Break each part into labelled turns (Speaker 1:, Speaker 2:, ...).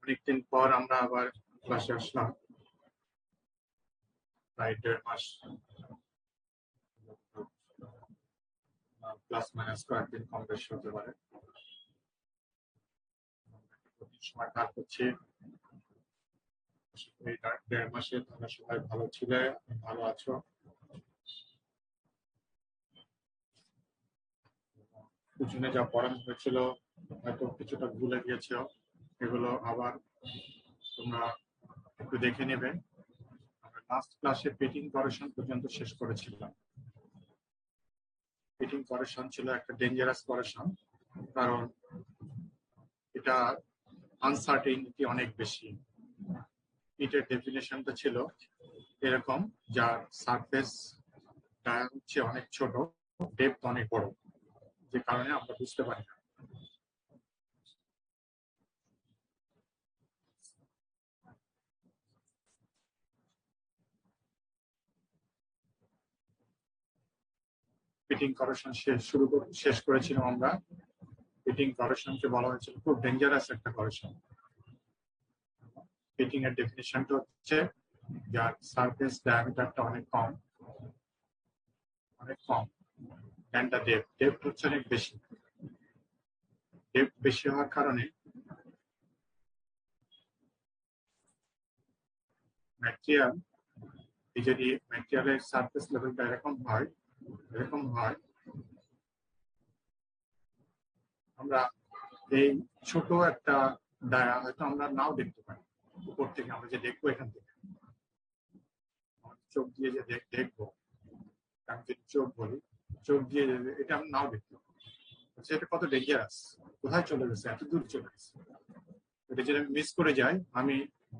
Speaker 1: অনেকদিন পর আমরা আবার ক্লাসে আসলাম, প্রায় 1.5 মাস, প্লাস মাইনাস কয়েকদিন কম বেশি হতে পারে। সময় পার করছি, 1.5 মাসে তোমরা সবাই ভালো ছিলে, ভালো আছো। পিছনে যা পড়ানো হয়েছিল হয়তো কিছুটা ভুলে গিয়েছ, এগুলো আবার তোমরা একটু দেখে নেবে। আমরা লাস্ট ক্লাসে পেটিং কারেকশন পর্যন্ত শেষ করেছিলাম। পেটিং কারেকশন ছিল একটা ডেঞ্জারাস কারেকশন, কারণ এটা আনসার্টেনিটি অনেক বেশি। এটার ডেফিনেশনটা ছিল এরকম, যার সারফেস হচ্ছে অনেক ছোট, ডেপথ অনেক বড়, যে কারণে আমরা বুঝতে পারি না। পেটিং কারেকশন শেষ করেছিলাম আমরা। পেটিং কারেকশনকে বলা হয়েছিল খুব ডেঞ্জারাস একটা কারেকশন। পেটিং এর ডেফিনেশনটা হচ্ছে যার সারফেস ডায়ামিটারটা অনেক কম and the depth হচ্ছে অনেক বেশি। ডেপথ বেশি হওয়ার কারণে ম্যাটেরিয়াল, যদি ম্যাটেরিয়ালের সারফেস লেভেলটা এরকম হয়, আমরা এই ছোট একটা ডায়া হয়তো আমরা নাও দেখতে পাই। উপর থেকে আমরা যে দেখবো, এখান থেকে চোখ দিয়ে যে দেখবো, আমি যদি চোখ বলি, চোখ দিয়ে এটা আমি নাও দেখতে পাবো। এটা কত ডেঞ্জারাস, কোথায় চলে গেছে, এত দূর চলে গেছে। এটা যদি আমি মিস করে যাই, আমি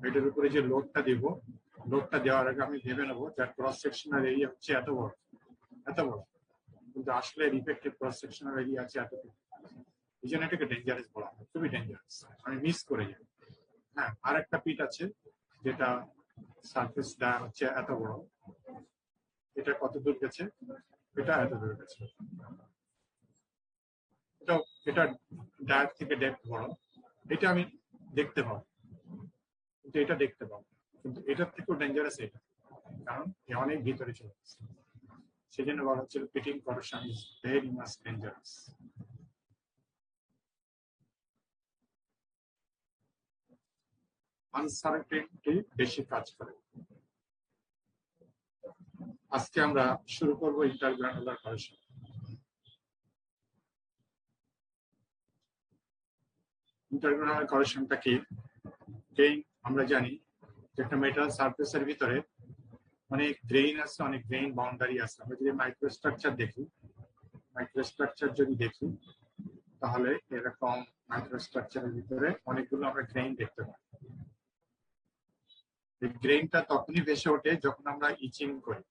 Speaker 1: এটার উপরে যে লোডটা দিব, লোডটা দেওয়ার আগে আমি ভেবে নেবো যার ক্রস সেকশনাল এরিয়া হচ্ছে এত বড়, কিন্তু আসলে ইফেক্টিভ ক্রস সেকশনাল এরিয়া আছে এতটুকু। এই জন্য এটাকে ডেঞ্জারাস বলা হয়, খুবই ডেঞ্জারাস, আমি মিস করে যাই। হ্যাঁ, আর একটা পিট আছে যেটা সারফেসটা হচ্ছে এত বড়, এটা কত দূর গেছে, এটা এত দূর গেছে। এটা ডায়ার থেকে ডেপথ বড়, এটা আমি দেখতে পাবো, কিন্তু এটা দেখতে পাবো, কিন্তু এটার থেকেও ডেঞ্জারাস এটা, কারণ এ অনেক ভিতরে চলে গেছে। সেই জন্য বলা হচ্ছিল pitting corrosion is very much dangerous. Uncertainty বেশি কাজ করে। আজকে আমরা শুরু করবো ইন্টারগ্রানুলার কারেকশন। ইন্টারগ্রানুলার কারেকশনটা কি? আমরা জানি যে একটা মেটাল সারফেসের ভিতরে অনেক গ্রেইন আছে, অনেক গ্রেইন বাউন্ডারি আছে। আমরা যদি মাইক্রোস্ট্রাকচার দেখি, তাহলে এরকম মাইক্রোস্ট্রাকচারের ভিতরে অনেকগুলো আমরা গ্রেইন দেখতে পাই। এই গ্রেইনটা তখনই ভেসে ওঠে যখন আমরা ইচিং করি।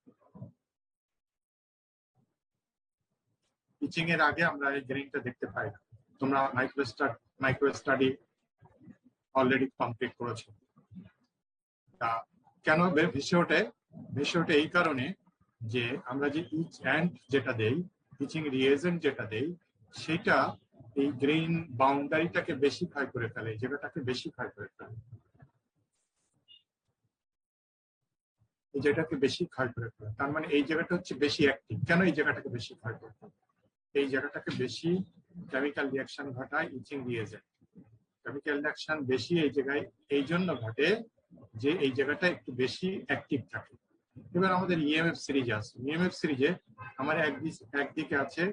Speaker 1: ইচিং এর আগে আমরা এই গ্রেইনটা দেখতে পাই না। তোমরা মাইক্রো স্টাডি অলরেডি কমপ্লিট করেছো। কেন ভেসে ওঠে? এই কারণে যে আমরা যে ইচ অ্যান্ড যেটা দেই, ইচিং রিয়েজেন্ট যেটা দেই, সেটা এই গ্রেইন বাউন্ডারিটাকে বেশি ক্ষয় করে ফেলে, এই জায়গাটাকে বেশি ক্ষয় করে ফেলে, তার মানে এই জায়গাটা হচ্ছে বেশি অ্যাক্টিভ। কেন এই জায়গাটাকে বেশি ক্ষয় করে ফেলে? এই জায়গাটাকে বেশি কেমিক্যাল রিয়াকশন ঘটায় ইচিং রিয়েজেন্ট। কেমিক্যাল রিয়াকশন বেশি এই জায়গায় এই জন্য ঘটে যে এই জায়গাটা একটু বেশি অ্যাক্টিভ থাকে। এবার আমাদের ইএমএফ সিরিজ আছে, ইএমএফ সিরিজে আমার একদিকে আছে,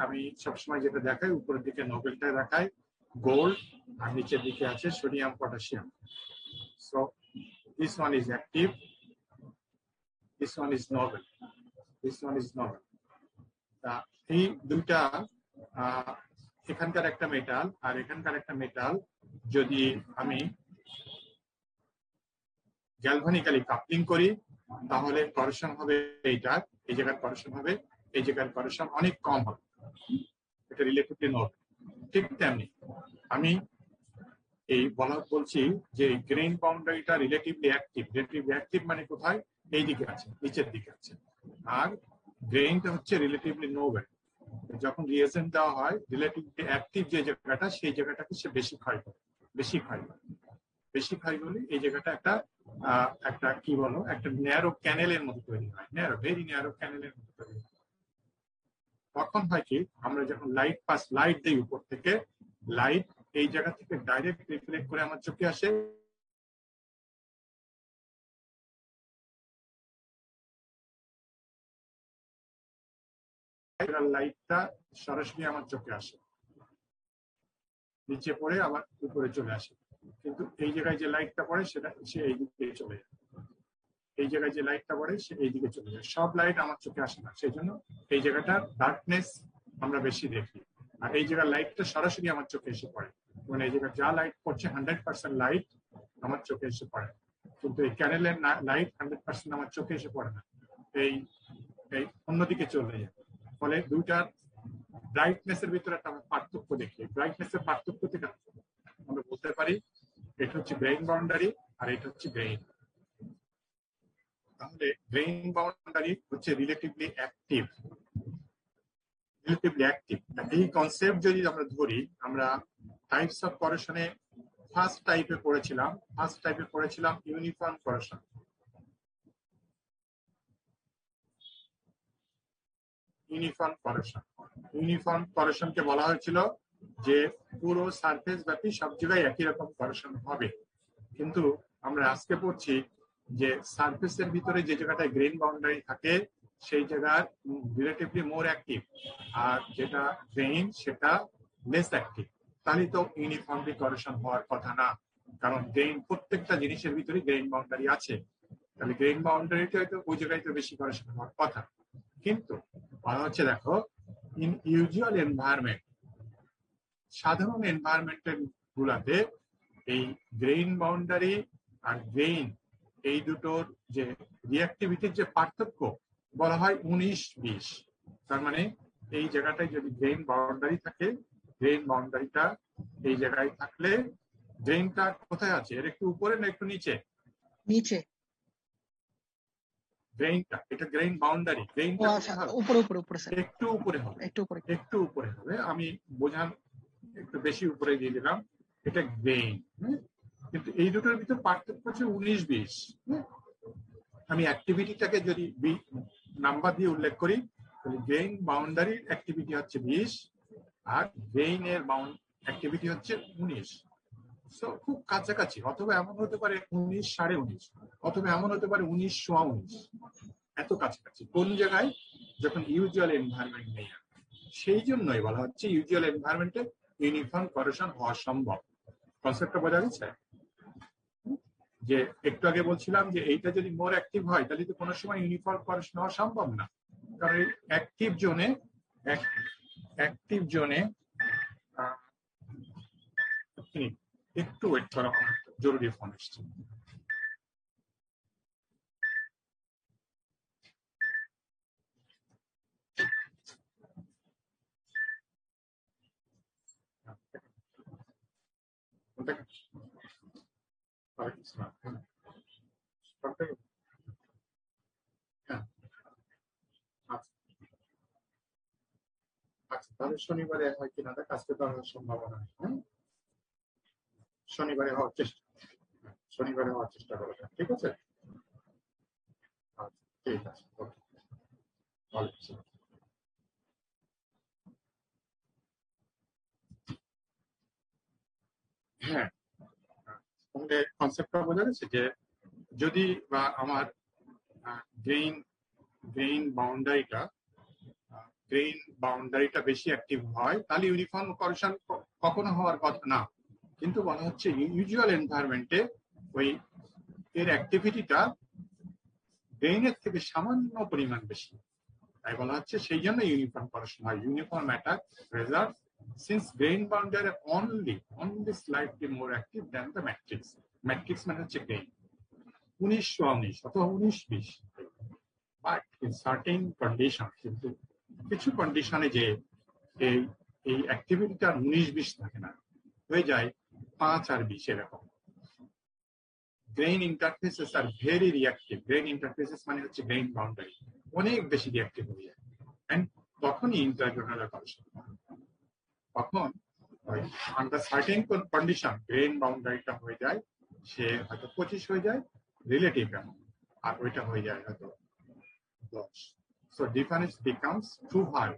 Speaker 1: আমি সবসময় যেটা দেখাই, উপরের দিকে নোবেলটা দেখাই গোল্ড, আর নিচের দিকে আছে sodium potassium. So this one is active, this one is Nobel, এই দুইটা এখানকার একটা মেটাল আর এখানকার একটা মেটাল যদি আমি গ্যালভানিক্যালি কাপলিং করি, তাহলে কারেকশন হবে এইটার, এই জায়গার কারেকশন হবে, এই জায়গার কারেকশন অনেক কম হবে, এটা রিলেটিভলি নোট। ঠিক তেমনি আমি এই বলছি যে গ্রেইন বাউন্ডারিটা রিলেটিভলি অ্যাক্টিভ মানে কোথায়? এই দিকে আছে, নিচের দিকে আছে, আর গ্রেইনটা হচ্ছে রিলেটিভলি নোবেল। যখন রিয়েজেন্ট দেওয়া হয় রিলেটিভলি অ্যাক্টিভ যে জায়গাটা সেই জায়গাটাকে সে বেশি ক্ষয় করে, বেশি ক্ষয় করে। বেশি ক্ষয় করলে এই জায়গাটা একটা একটা কি বলো একটা ন্যারো ক্যানেলের মতো তৈরি হয়, ন্যারো ভেরি ন্যারো ক্যানেলের মতো তৈরি হয়। তখন হয় কি আমরা যখন লাইট দিই উপর থেকে, লাইট এই জায়গা থেকে ডাইরেক্ট রিফ্লেক্ট করে আমার চোখে আসে, লাইটটা সরাসরি আমার চোখে আসে, নিচে পড়ে আবার উপরে চলে আসে। কিন্তু এই জায়গায় যে লাইটটা পড়ে সেটা সে এই দিকে চলে যায়, এই জায়গায় যে লাইটটা পড়ে সে এই দিকে চলে যায়। সব লাইট আমার চোখে আসে না, সেই জন্য এই জায়গাটা ডার্কনেস আমরা বেশি দেখি। আর এই জায়গার লাইটটা সরাসরি আমার চোখে এসে পড়ে, মানে এই জায়গায় যা লাইট পড়ছে 100% লাইট আমার চোখে এসে পড়ে। কিন্তু এই ক্যানেলের লাইট 100% আমার চোখে এসে পড়ে না, এই এই অন্যদিকে চলে যায়। ফলে দুইটার ব্রাইটনেসের ভিতরে একটা পার্থক্য দেখি। ব্রাইটনেসের পার্থক্য থেকে আমরা বলতে পারি এটা হচ্ছে গ্রেইন বাউন্ডারি আর এটা হচ্ছে গ্রেইন। তাহলে গ্রেইন বাউন্ডারি হচ্ছে রিলেটিভলি অ্যাক্টিভ, রিলেটিভলি অ্যাক্টিভ। এই কনসেপ্ট যদি আমরা ধরি, আমরা টাইপস অফ করেশনে ফার্স্ট টাইপে পড়েছিলাম ইউনিফর্ম করেশন। ইউনিফর্ম করেশনকে বলা হয়েছিল যে পুরো সারফেস ব্যাপী সব জায়গায় একই রকম করেশন হবে। কিন্তু আমরা আজকে পড়ছি যে সারফেসের ভিতরে যে জায়গাটায় গ্রেইন বাউন্ডারি থাকে সেই জায়গার রিলেটিভলি মোর অ্যাক্টিভ, আর যেটা গ্রেইন সেটা লেস অ্যাক্টিভ। তাহলে তো ইউনিফর্মলি করেশন হওয়ার কথা না, কারণ গ্রেইন প্রত্যেকটা জিনিসের ভিতরে গ্রেইন বাউন্ডারি আছে, তাহলে গ্রেইন বাউন্ডারিটা হয়তো ওই জায়গায় তো বেশি করেশন হওয়ার কথা। কিন্তু বলা হচ্ছে দেখো ইন ইউজুয়াল এনভায়রনমেন্ট, সাধারণ এনভায়রনমেন্টের গুলাতে এই গ্রেইন বাউন্ডারি আর গ্রেইন এই দুটোর যে রিঅ্যাক্টিভিটির যে পার্থক্য বলা হয় 19-20। তার মানে এই জায়গাটায় যদি গ্রেইন বাউন্ডারি থাকে, গ্রেইন বাউন্ডারিটা এই জায়গায় থাকলে গ্রেইনটা কোথায় আছে, এর একটু উপরে না একটু নিচে?
Speaker 2: নিচে।
Speaker 1: গ্রেইনটা এটা গ্রেইন বাউন্ডারি, গ্রেইনটা
Speaker 2: উপরে উপরে উপরে স্যার,
Speaker 1: একটু উপরে হবে, একটু উপরে হবে। আমি বোঝান একটু বেশি উপরে দিয়ে দিলাম, এটা গ্রেইন। কিন্তু এই দুটোর ভিতর পার্থক্য হচ্ছে 19-20। আমি অ্যাক্টিভিটিটাকে যদি নাম্বার দিয়ে উল্লেখ করি তাহলে গ্রেইন বাউন্ডারির অ্যাক্টিভিটি হচ্ছে 20 আর গ্রেইন এর অ্যাক্টিভিটি হচ্ছে 19। সো খুব কাছাকাছি, অথবা এমন হতে পারে 19-19.5, অথবা এমন হতে পারে 19-19, এত কাছাকাছি। কোন জায়গায়? যখন ইউজুয়াল এনভায়রনমেন্ট নেই। সেই জন্যই বলা হচ্ছে ইউজুয়াল এনভায়রনমেন্টে ইউনিফর্ম করেশন হওয়া সম্ভব। কনসেপ্টটা বোঝা গেছে? যে একটু আগে বলছিলাম যে এইটা যদি মোর অ্যাক্টিভ হয় তাহলে তো কোনো সময় ইউনিফর্ম করেশন হওয়া সম্ভব না, কারণ অ্যাক্টিভ জোনে একটু ওয়েট করা, জরুরি ফোন এসছে। আচ্ছা, তাহলে শনিবারে হয় কিনা দেখ, আজকে তো হওয়ার সম্ভাবনা নেই। শনিবারে হওয়ার চেষ্টা করো, ঠিক আছে? আচ্ছা ঠিক আছে, ওকে, ওয়ালাইকুম আসসালাম। হ্যাঁ, তাহলে কনসেপ্টটা বোঝা গেছে যে যদি বা আমার গ্রেইন বাউন্ডারিটা বেশি অ্যাক্টিভ হয় তাহলে ইউনিফর্ম করেশন কখনো হওয়ার কথা না। কিন্তু বলা হচ্ছে ইউজুয়াল এনভায়রনমেন্টে ওই এর অ্যাক্টিভিটিটা গ্রেইনের থেকে সামান্য পরিমাণ বেশি, তাই বলা হচ্ছে সেই জন্য ইউনিফর্ম করেশন হয়। Uniform attack result since grain boundary only slightly more active than the matrix. Matrix মানে হচ্ছে গ্রেইন 19-19 অথবা 19-20, বাট ইন সার্টেন কন্ডিশন, কিন্তু কিছু কন্ডিশনে যে এই অ্যাক্টিভিটিটা 19-20 থাকে না, হয়ে যায় 5 আর 20 এরকম। গ্রেইন ইন্টারফেসেস আর ভেরি রিঅ্যাক্টিভ। গ্রেইন ইন্টারফেসেস মানে হচ্ছে গ্রেইন বাউন্ডারি অনেক বেশি রিঅ্যাক্টিভ হয়ে যায়, এন্ড তখনই ইন্টারগ্রানুলার কালেকশন। তখন আন্ডার সার্টেন কন্ডিশন গ্রেন বাউন্ডারিটা হয়ে যায়, সে হয়তো 25 হয়ে যায় রিলেটিভ অ্যামাউন্ট, আর ওইটা হয়ে যায় হয়তো 10। So difference becomes too high.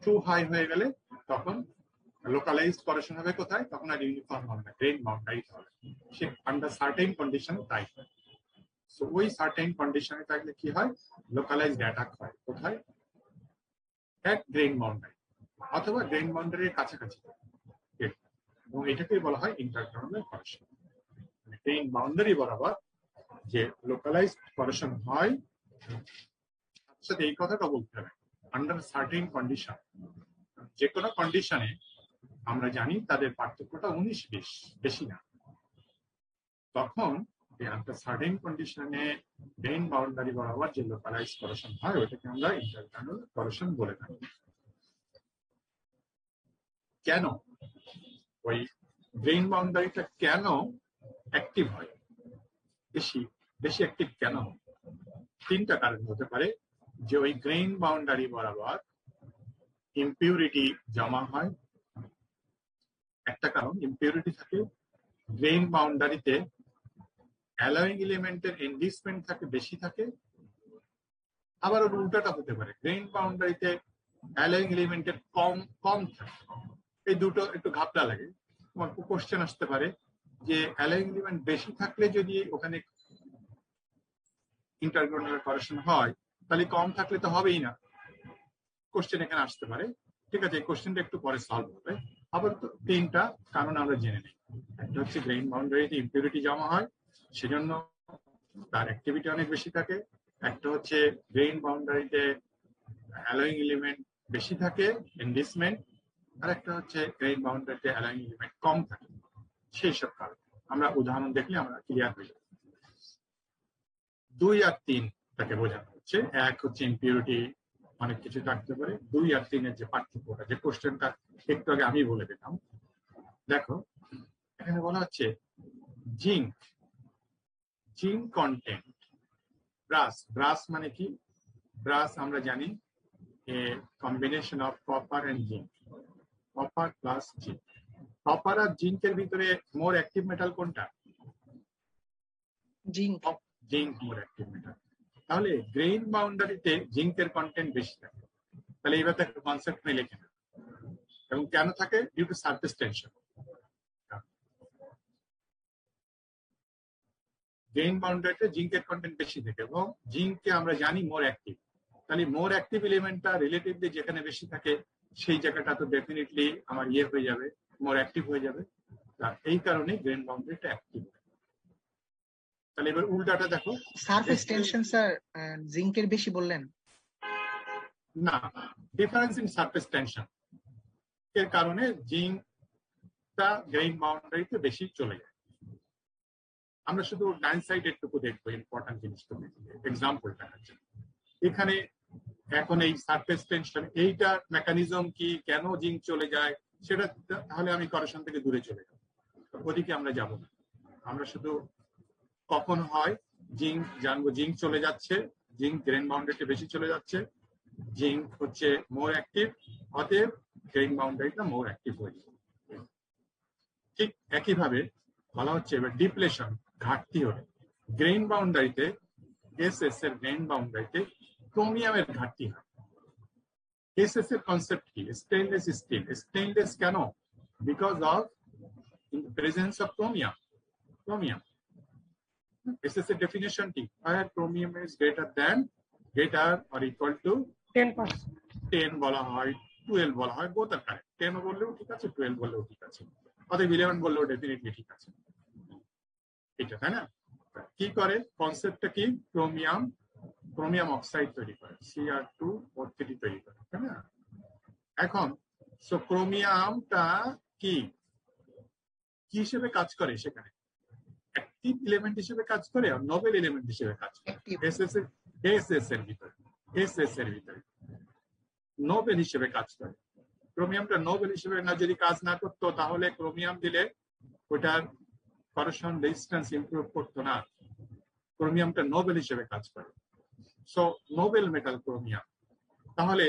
Speaker 1: Too high হয়ে গেলে তখন লোকালাইজড করেশন হবে কোথায়? তখন আর ইউনিফর্ম হবে না, গ্রেন বাউন্ডারি হবে। সে আন্ডার সার্টেন কন্ডিশন তাই হয়। সো ওই সার্টেন কন্ডিশনে থাকলে কি হয়? লোকালাইজড অ্যাটাক হয় কোথায়? এক গ্রেন বাউন্ডারি অথবা গ্রেন বাউন্ডারির কাছাকাছি, এবং এটাকে বলা হয় ইন্টারগ্রানুলার করেশন। গ্রেন বাউন্ডারি বরাবর যে লোকালাইজড করেশন হয়, সাথে এই কথাটা বলতে হবে আন্ডার সার্টেন কন্ডিশন। যে কোনো কন্ডিশনে আমরা জানি তাদের পার্থক্যটা 19-20, বেশি না। তখন আন্ডার সার্টেন কন্ডিশনে গ্রেন বাউন্ডারি বরাবর যে লোকালাইজ করেশন হয় ওটাকে আমরা ইন্টারগ্রানুলার করেশন বলে থাকি। কেন ওই গ্রেন বাউন্ডারিটা কেন অ্যাক্টিভ হয়, বেশি বেশি অ্যাক্টিভ কেন? তিনটা কারণ হতে পারে। যে ওই গ্রেন বাউন্ডারি বরাবর ইম্পিউরিটি জমা হয়, একটা কারণ ইম্পিউরিটি থাকে। গ্রেন বাউন্ডারিতে অ্যালাউইং এলিমেন্টের এনরিচমেন্ট থাকে, বেশি থাকে। আবার ওর উল্টাটা হতে পারে, গ্রেন বাউন্ডারিতে অ্যালাউইং এলিমেন্টের কম থাকে। এই দুটো একটু ঘাপটা লাগে। তোমার কোশ্চেন আসতে পারে যে অ্যালাউইং এলিমেন্ট বেশি থাকলে যদি ওখানে ইন্টারগ্রানুলার করেশন হয়, তাহলে কম থাকলে তো হবেই না। কোশ্চেন এখানে আসতে পারে। ঠিক আছে, এই কোশ্চেনটা একটু পরে সলভ হবে। আবার তিনটা কারণ আমরা জেনে নিই। একটা হচ্ছে গ্রেন বাউন্ডারিতে ইম্পিউরিটি জমা হয়, সেজন্য তার অ্যাক্টিভিটি অনেক বেশি থাকে। একটা হচ্ছে গ্রেন বাউন্ডারিতে অ্যালাউইং এলিমেন্ট বেশি থাকে, এনরিচমেন্ট। আর একটা হচ্ছে গ্রেন বাউন্ডারিতে অ্যালাউইং এলিমেন্ট কম থাকে। সেই সব কারণ আমরা উদাহরণ দেখলে আমরা ক্লিয়ার হয়ে যাবে। 2 আর 3 তাকে বোঝানো হচ্ছে। এক হচ্ছে ইম্পিউরিটি অনেক কিছু থাকতে পারে। 2 আর 3 এর যে পার্থক্যটা, যে কোশ্চেনটা একটু আগে আমি বলে দিলাম। দেখো এখানে বলা হচ্ছে জিঙ্ক কন্টেন্ট ব্রাস মানে কি? ব্রাস আমরা জানি a combination of copper and zinc, copper plus zinc. Copper আর জিঙ্কের ভিতরে মোর অ্যাক্টিভ মেটাল কোনটা? Zinc more active metal. তাহলে গ্রেন বাউন্ডারিতে জিঙ্কের কন্টেন্ট বেশি থাকে। তাহলে এইবার একটা কনসেপ্ট নিয়ে লেখে না। এবং কেন থাকে? Due to surface tension. Grain বাউন্ডারিতে জিঙ্কের কন্টেন্ট বেশি থাকে এবং জিঙ্ককে আমরা জানি মোর অ্যাক্টিভ। তাহলে মোর অ্যাক্টিভ এলিমেন্টটা রিলেটিভলি যেখানে বেশি থাকে সেই জায়গাটা তো ডেফিনেটলি আমার হয়ে যাবে, মোর অ্যাক্টিভ হয়ে যাবে। এই কারণে গ্রেন বাউন্ডারিটা অ্যাক্টিভ। তাহলে এবার উল্টাটা দেখো,
Speaker 2: সারফেস টেনশন স্যার জিঙ্কের বেশি বললেন
Speaker 1: না, ডিফারেন্স ইন সারফেস টেনশন এর কারণে জিঙ্কটা গ্রেন বাউন্ডারিতে বেশি চলে যায়। আমরা শুধু ডান সাইড একটুকু দেখবো, ইম্পর্টেন্ট জিনিসটা এক্সাম্পল দেখাচ্ছি। এখানে এখন এই সারফেস টেনশন এইটার মেকানিজম কি, কেন জিঙ্ক চলে যায় সেটা, তাহলে আমি করেশন থেকে দূরে চলে যাব, ওদিকে আমরা যাব না। আমরা শুধু কখন হয় জিঙ্ক জানবো, জিঙ্ক চলে যাচ্ছে, জিঙ্ক গ্রেন বাউন্ডারিতে বেশি চলে যাচ্ছে, জিঙ্ক হচ্ছে মোর অ্যাক্টিভ, অতএব গ্রেন বাউন্ডারিটা মোর অ্যাক্টিভ হয়ে যাবে। ঠিক একইভাবে বলা হচ্ছে এবার ডিপ্লেশন, ঘাটতি হলে গ্রেন বাউন্ডারিতে এসএস এর গ্রেন বাউন্ডারিতে ক্রোমিয়ামের ঘাটতি হয়। এসএস এর কনসেপ্ট কি? Stainless steel. স্টেইনলেস কেন? Because of presence of chromium. SS এর ডেফিনেশন কি? where chromium is greater or equal to
Speaker 2: 10%।
Speaker 1: 10 বলা হয়, 12 বলা হয়, বোথ আর কারেক্ট। 10 বললেও ঠিক আছে, 12 বললেও ঠিক আছে, অতএব 11 বললেও ডেফিনেটলি ঠিক আছে। এটা তাই না? কি করে? কনসেপ্টটা কি? ক্রোমিয়াম অক্সাইড তৈরি করে, Cr2O3 তৈরি করে, তাই না? এখন ক্রোমিয়ামটা কি হিসেবে কাজ করে? সেখানে অ্যাক্টিভ এলিমেন্ট হিসেবে কাজ করে আর নোবেল এলিমেন্ট হিসেবে কাজ করে। এসএস এর ভিতরে নোবেল হিসেবে কাজ করে। ক্রোমিয়ামটা নোবেল হিসেবে না যদি কাজ না করতো তাহলে ক্রোমিয়াম দিলে ওটার করেশন রেজিস্ট্যান্স ইমপ্রুভ করতো না। ক্রোমিয়ামটা নোবেল হিসেবে কাজ করে, সো নোবেল মেটাল ক্রোমিয়াম। তাহলে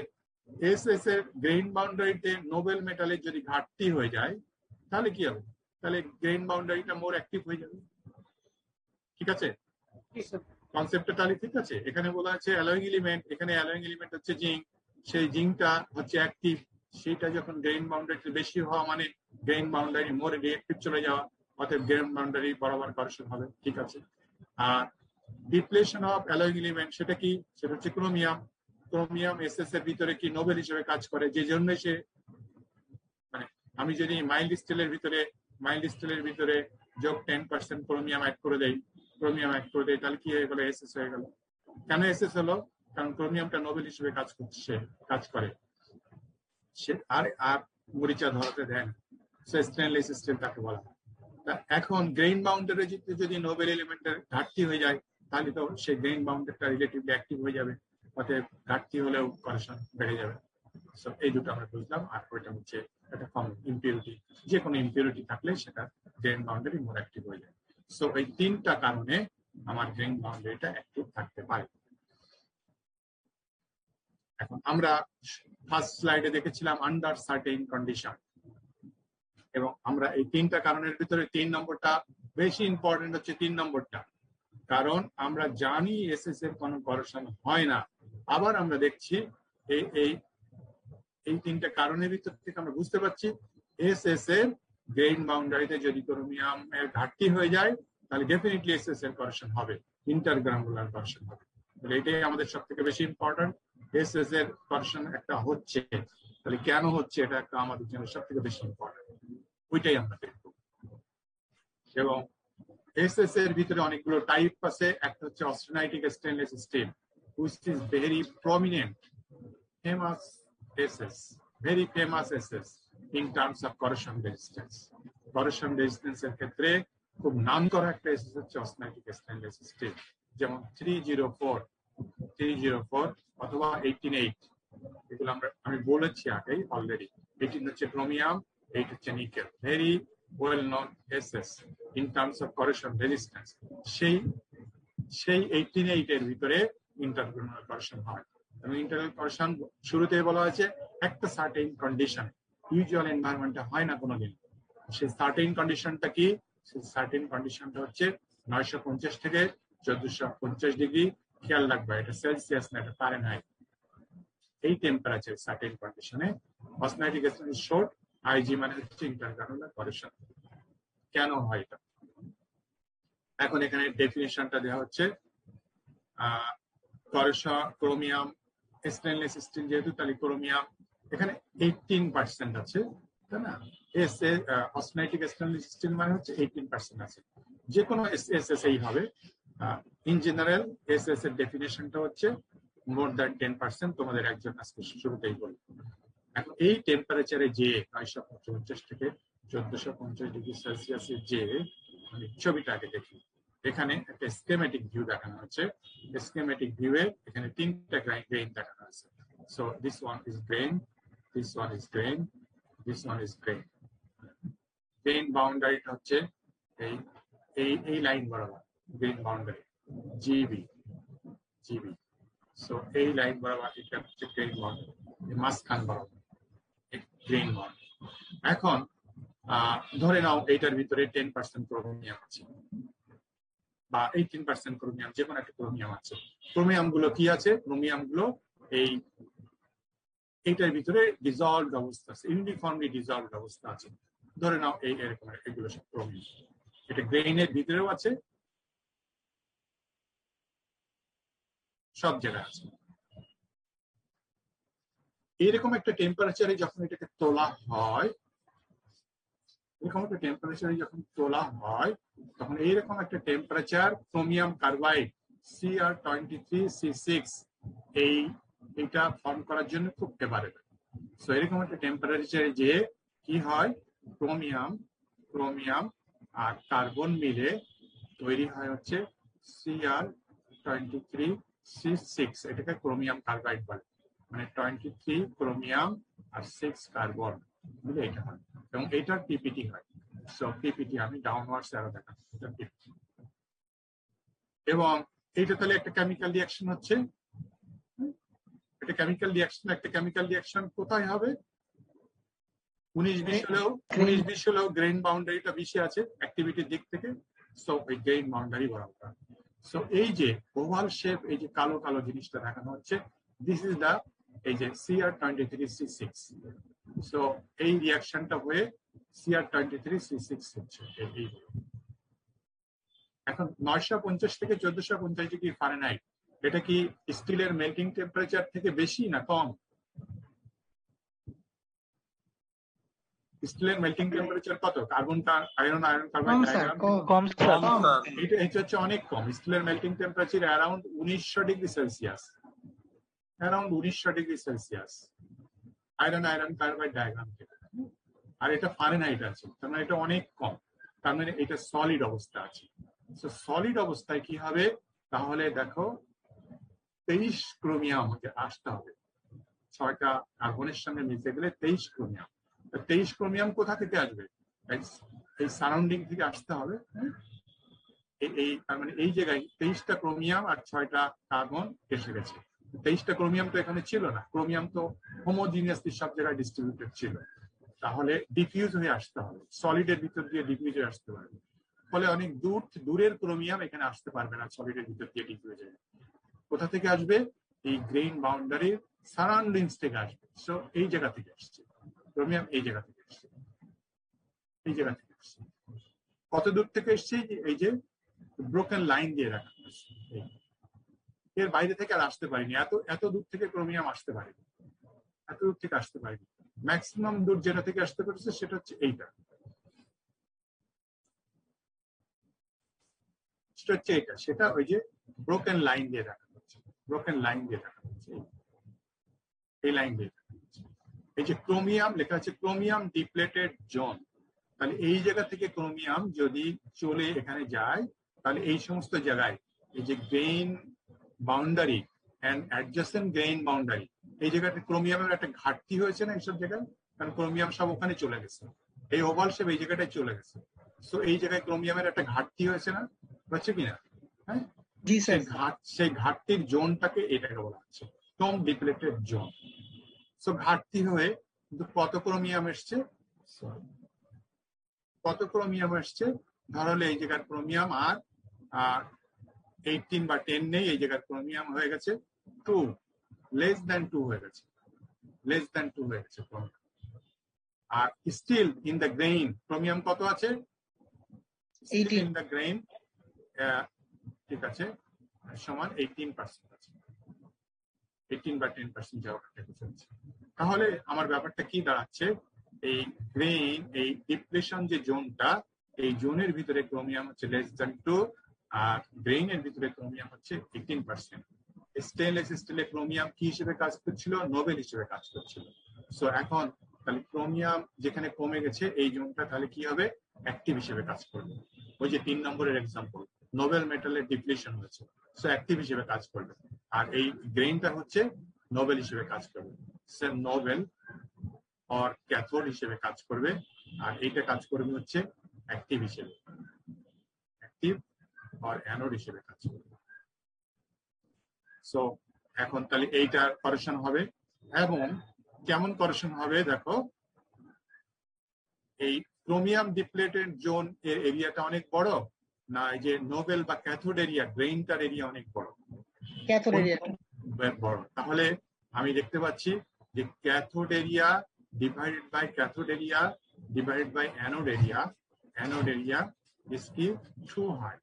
Speaker 1: এসএস এর গ্রেইন বাউন্ডারিতে নোবেল মেটালের যদি ঘাটতি হয়ে যায় তাহলে কি হবে? তাহলে গ্রেইন বাউন্ডারিটা মোর অ্যাক্টিভ হয়ে যাবে। ঠিক আছে, কনসেপ্টটা তাহলে ঠিক আছে। এখানে বলা আছে অ্যালয়িং এলিমেন্ট, এখানে অ্যালয়িং এলিমেন্ট হচ্ছে জিঙ্ক, সেই জিঙ্কটা হচ্ছে অ্যাক্টিভ, সেটা যখন গ্রেইন বাউন্ডারি বেশি হওয়া মানে গ্রেইন বাউন্ডারি মোর রিঅ্যাক্টিভ চলে যাওয়া, অতএব গ্রেইন বাউন্ডারি বরাবর কারেকশন হবে। ঠিক আছে। আর ডিপ্লেশন অফ অ্যালয়িং এলিমেন্ট সেটা কি? সেটা হচ্ছে ক্রোমিয়াম। ক্রোমিয়াম এসএস এর ভিতরে কি নোবেল হিসেবে কাজ করে, যে জন্য সে মানে আমি যদি মাইল্ড স্টিলের ভিতরে যোগ 10% ক্রোমিয়াম অ্যাড করে দেই, তাহলে কি হয়ে গেল? এসএস হয়ে গেল। কেন এসএস হলো? কারণ ক্রোমিয়ামটা নোবেল হিসেবে কাজ করে সে আর মরিচা ধরাতে দেয় না, স্টেনলেস স্টিল তাকে বলা হয়। এখন গ্রেইন বাউন্ডারি যদি নোবেল এলিমেন্টের ঘাটতি হয়ে যায় তাহলে তো সেই গ্রেইন বাউন্ডারিটা রিলেটিভলি অ্যাক্টিভ হয়ে যাবে, অতএব ঘাটতি হলেও কারেকশন বেড়ে যাবে। সো এই দুটো আমরা বুঝলাম। আর ওইটা হচ্ছে একটা কমন ইম্পিউরিটি, যে কোনো ইম্পিউরিটি থাকলে সেটা গ্রেইন বাউন্ডারি মোর অ্যাক্টিভ হয়ে যায়। সো এই তিনটা কারণে আমার গ্রেইন বাউন্ডারিটা অ্যাক্টিভ থাকতে পারে। এখন আমরা ফার্স্ট স্লাইডে দেখেছিলাম আন্ডার সার্টেইন কন্ডিশন, এবং আমরা এই তিনটা কারণের ভিতরে 3 নম্বরটা বেশি ইম্পর্টেন্ট হচ্ছে। 3 নম্বরটা কারণ আমরা জানি এসএস এর কোনো কারেকশন হয় না, আবার আমরা দেখছি এই তিনটা কারণের ভিতর থেকে আমরা বুঝতে পারছি এসএস এর গ্রেইন বাউন্ডারিতে যদি ক্রোমিয়াম এর ঘাটতি হয়ে যায় তাহলে ডেফিনেটলি এসএস এর কারেকশন হবে, ইন্টারগ্রানুলার কারেকশন হবে। তাহলে এটাই আমাদের সব থেকে বেশি ইম্পর্টেন্ট। এসএস এর কারেকশন একটা হচ্ছে, তাহলে কেন হচ্ছে এটা একটা আমাদের জন্য সব থেকে বেশি ইম্পর্টেন্ট, ওইটাই আমরা দেখব। এবং এসএস এর ভিতরে অনেকগুলো টাইপ আছে। একটা হচ্ছে austenitic stainless steel, which is very prominent, famous SS, very famous SS in terms of corrosion resistance. Corrosion resistance এর ক্ষেত্রে খুব নাম করা একটা SS হচ্ছে অস্টেনাইটিক স্টেনলেস স্টিল, যেমন 304 অথবা 188। এগুলো আমি বলেছি আগেই অলরেডি। 18 হচ্ছে ক্রোমিয়াম, 8 হচ্ছে nickel. Very well known SS in terms of corrosion resistance। সেই 188 এর ভিতরে ইন্টারগ্রানুলার কারেকশন হয়, এবং ইন্টারনাল কারেকশন শুরুতে বলা হয়েছে একটা সার্টেইন কন্ডিশন, ইউজুয়াল এনভায়রনমেন্টে হয় না কোনোদিন। সেই সার্টেইন কন্ডিশনটা কি? সেই সার্টেইন কন্ডিশনটা হচ্ছে 950 থেকে 1450 ডিগ্রি। খেয়াল রাখবা এটা সেলসিয়াস না, এটা ফারেনহাইট। এই টেম্পারেচার সার্টেইন কন্ডিশনে অস্টেনাইটিক স্টেনলেস শর্ট, আইজি মানে হচ্ছে ইন্টারগ্রানুলার কারেকশন। কেন হয় এটা? এখন এখানে ডেফিনিশনটা দেওয়া হচ্ছে ক্রোমিয়াম স্টেনলেস স্টিল, যেহেতু তাহলে ক্রোমিয়াম এখানে 18% আছে, তাই না? অস্টেনাইটিক স্টেনলেস স্টিল মানে হচ্ছে 18% আছে, যে কোনো এসএস এই হবে। ইন জেনারেল এসএস এর ডেফিনেশনটা হচ্ছে মোর দ্যান 10%, তোমাদের একজন আজকে শুরুতেই বলবো। এখন এই টেম্পারেচারে যে 950 থেকে 1450 ডিগ্রি সেলসিয়াসের যে আমি ছবিটাকে দেখি, এখানে একটা স্কেমেটিক ভিউ দেখানো হচ্ছে। স্কেমেটিক ভিউয়ে এখানে 3টা গ্রেইন দেখানো আছে। So this one is grain, this one is grain, this one is grain. Grain বাউন্ডারিটা হচ্ছে এই লাইন বরাবর গ্রেইন বাউন্ডারি, জিবি। সো এই লাইন বরাবর এটা হচ্ছে গ্রেইন বাউন্ডারি, মাঝখান বরাবর গ্রেইন বাউন্ডারি। এখন ধরে নাও এইটার ভিতরে 10% ক্রোমিয়াম আছে বা 18% ক্রোমিয়াম, যে কোনো একটা ক্রোমিয়াম আছে। ক্রোমিয়াম গুলো কি আছে? ক্রোমিয়াম গুলো এইটার ভিতরে ডিজলভড অবস্থা আছে, ইউনিফর্মলি ডিজলভড অবস্থা আছে। ধরে নাও এরকম এগুলো সব ক্রোমিয়াম। এটা গ্রেইনের ভিতরেও আছে, সব জায়গায় আছে। এরকম একটা টেম্পারেচারে যখন এটাকে তোলা হয়, তখন এইরকম একটা টেম্পারেচার ক্রোমিয়াম কার্বাইড Cr23C6 এইটা ফর্ম করার জন্য খুব ফেভারেবল। সো এরকম একটা টেম্পারেচারে যে কি হয়, ক্রোমিয়াম আর কার্বন মিলে তৈরি হয় হচ্ছে Cr23C6। এটাকে ক্রোমিয়াম কার্বাইড বলে, মানে 23 ক্রোমিয়াম আর 6 কার্বন মিলে এটা হয়, এবং এটার পিপিটি হয়। সো পিপিটি আমি ডাউনওয়ার্ডস অ্যারো দেখাবো, এটা পিপিটি। এবং এইটা তাহলে একটা কেমিক্যাল রিঅ্যাকশন হচ্ছে, এটা কেমিক্যাল রিঅ্যাকশন, একটা কেমিক্যাল রিঅ্যাকশন কোথায় হবে? 19-20 হলেও গ্রেইন বাউন্ডারিটা বেশি আছে অ্যাক্টিভিটির দিক থেকে, সো ওই গ্রেইন বাউন্ডারি বরাবর। সো এই যে ওভাল শেপ, এই যে কালো কালো জিনিসটা দেখানো হচ্ছে, দিস ইজ দা এই যে Cr23C6। সো এই রিঅ্যাকশনটা হয়ে Cr23C6 হচ্ছে এই। এখন 950 থেকে 1450 ডিগ্রি ফারেনহাইট, এটা কি স্টিলের মেল্টিং টেম্পারেচার থেকে বেশি না কম? স্টিলের মেল্টিং টেম্পারেচার কত? কার্বনটা আয়রন কার্বাইড ডায়াগ্রাম এটা হচ্ছে অনেক কম। স্টিলের melting temperature around 1900 degree Celsius, around 1900 degree Celsius iron carbide diagram থেকে। আর এটা ফারেনহাইট আছে, তার মানে এটা অনেক কম, তার মানে এটা সলিড অবস্থা আছে। সো সলিড অবস্থায় কি হবে? তাহলে দেখো 23 ক্রোমিয়াম আসতে হবে, 6টা কার্বনের সঙ্গে মিশে গেলে 23 ক্রোমিয়াম। 23 ক্রোমিয়াম কোথা থেকে আসবে? এই সারাউন্ডিং থেকে আসতে হবে। এই তার মানে এই জায়গায় 23টা ক্রোমিয়াম আর 6টা কার্বন এসে গেছে। 23টা ক্রোমিয়াম তো এখানে ছিল না, ক্রোমিয়াম তো হোমোজিনিয়াসলি সব জায়গায় ডিস্ট্রিবিউটেড ছিল, তাহলে ডিফিউজ হয়ে আসতে হবে, সলিডের ভিতর দিয়ে ডিফিউজ হয়ে আসতে পারবে। ফলে অনেক দূরের ক্রোমিয়াম এখানে আসতে পারবে না, সলিডের ভিতর দিয়ে ডিফিউজ হয়ে। কোথা থেকে আসবে? এই গ্রেইন বাউন্ডারির সারাউন্ডিংস থেকে আসবে। সো এই জায়গা থেকে আসছে ক্রোমিয়াম, এই জায়গা থেকে আসছে, এই জায়গা থেকে আসছে। কত দূর থেকে এসছে? এই যে ব্রোকেন লাইন দিয়ে রাখা হয়েছে, এর বাইরে থেকে আর আসতে পারিনি। এত দূর থেকে ক্রোমিয়াম আসতে পারেনি, এত দূর থেকে আসতে পারেনি। ম্যাক্সিমাম দূর যেটা থেকে আসতে পেরেছে সেটা হচ্ছে এইটা, সেটা হচ্ছে এটা, সেটা ওই যে ব্রোকেন লাইন দিয়ে রাখা হচ্ছে, ব্রোকেন লাইন দিয়ে রাখা হচ্ছে, এই লাইন দিয়ে রাখা হচ্ছে। এই যে ক্রোমিয়াম লেখা আছে ক্রোমিয়াম ডিপ্লেটেড জোন, তাহলে এই জায়গা থেকে ক্রোমিয়াম যদি চলে এখানে যায়, তাহলে এই সমস্ত জায়গায় এই যে grain boundary and adjacent grain boundary, এই জায়গাটা ক্রোমিয়ামের একটা ঘাটতি হয়েছে না এইসব জায়গায়, কারণ ক্রোমিয়াম সব ওখানে চলে গেছে, এই ওভাল শেপ এই জায়গাটায় চলে গেছে। সো এই জায়গায় ক্রোমিয়ামের একটা ঘাটতি হয়েছে না, হচ্ছে কিনা? হ্যাঁ, সেই ঘাটতির জোনটাকে এটাকে বলা হচ্ছে ক্রোম ডিপ্লেটেড জোন। সো ঘাটতি হয়ে কিন্তু কত ক্রোমিয়াম এসছে, কত ক্রোমিয়াম এসছে? ধরলে এই জায়গার ক্রোমিয়াম আর 18 বা 10 নেই, এই জায়গার ক্রোমিয়াম হয়ে গেছে 2, লেস দ্যান 2 হয়ে গেছে, লেস দ্যান 2 হয়ে গেছে ক্রোমিয়াম। আর steel in the grain chromium কত আছে?
Speaker 2: 18
Speaker 1: ইন দ্য গ্রেইন, ঠিক আছে, সমান 18% আছে, 18 বা 10% যাওয়া চলছে। তাহলে আমার ব্যাপারটা কি দাঁড়াচ্ছে? এই গ্রেইন, এই ডিপ্লেশন যে জোনটা, এই জোনের ভিতরে ক্রোমিয়াম হচ্ছে লেস দ্যান 2, আর গ্রেইনের ভিতরে ক্রোমিয়াম হচ্ছে 18%। স্টেনলেস স্টিলে ক্রোমিয়াম কি হিসেবে কাজ করছিল? নোবেল হিসেবে কাজ করছিল। সো এখন তাহলে ক্রোমিয়াম যেখানে কমে গেছে এই জোনটা তাহলে কি হবে? অ্যাক্টিভ হিসেবে কাজ করবে। ওই যে 3 নম্বরের এক্সাম্পল, নোবেল মেটালের ডিপ্লেশন হয়েছে, সো অ্যাক্টিভ হিসেবে কাজ করবে। আর এই গ্রেইনটা হচ্ছে নোবেল হিসেবে কাজ করবে, সে নোবেল অর ক্যাথোড হিসেবে কাজ করবে, আর এইটা কাজ করবে হচ্ছে অ্যাক্টিভ হিসেবে, অ্যাক্টিভ অর অ্যানোড হিসেবে কাজ করবে। সো এখন তাহলে এইটা কারেকশন হবে, এবং কেমন কারেকশন হবে দেখো, এই ক্রোমিয়াম ডিপ্লেটেড জোন এর এরিয়াটা অনেক বড় না এই যে নোবেল বা ক্যাথোড এরিয়া, গ্রেইনটার এরিয়া অনেক বড়?
Speaker 2: ক্যাথোড এরিয়া
Speaker 1: বড়। তাহলে আমি দেখতে পাচ্ছি যে cathode area divided by cathode area divided by anode area, anode area is কি টু হাই।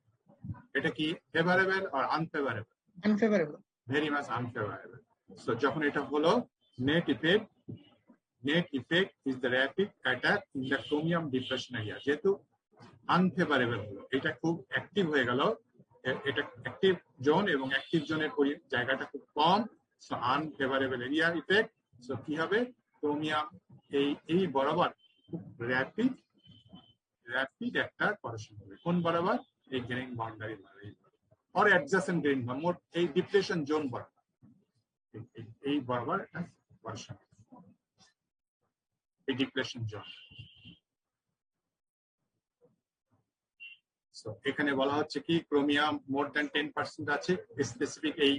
Speaker 1: এটা কি ফেভারেবল আর unfavourable?
Speaker 2: Unfavourable,
Speaker 1: very much unfavourable. So যখন এটা হলো net effect is the rapid attack in the chromium depression area, যেহেতু unfavourable হলো, এটা খুব অ্যাক্টিভ হয়ে গেল, এটা অ্যাক্টিভ জোন এবং অ্যাক্টিভ জোনের জায়গাটা খুব কম, so unfavourable area effect. So কি হবে? ক্রোমিয়াম এই বরাবর খুব র্যাপিড একটা কারেকশন হবে। কোন বরাবর? এই grain boundary or adjacent grain, মোট এই ডিপ্লেশন জোন বরাবর, এই বরাবর একটা কারেকশন, এই ডিপ্লেশন জোন। সো এখানে বলা হচ্ছে কি ক্রোমিয়াম মোর দ্যান 10% আছে স্পেসিফিক এই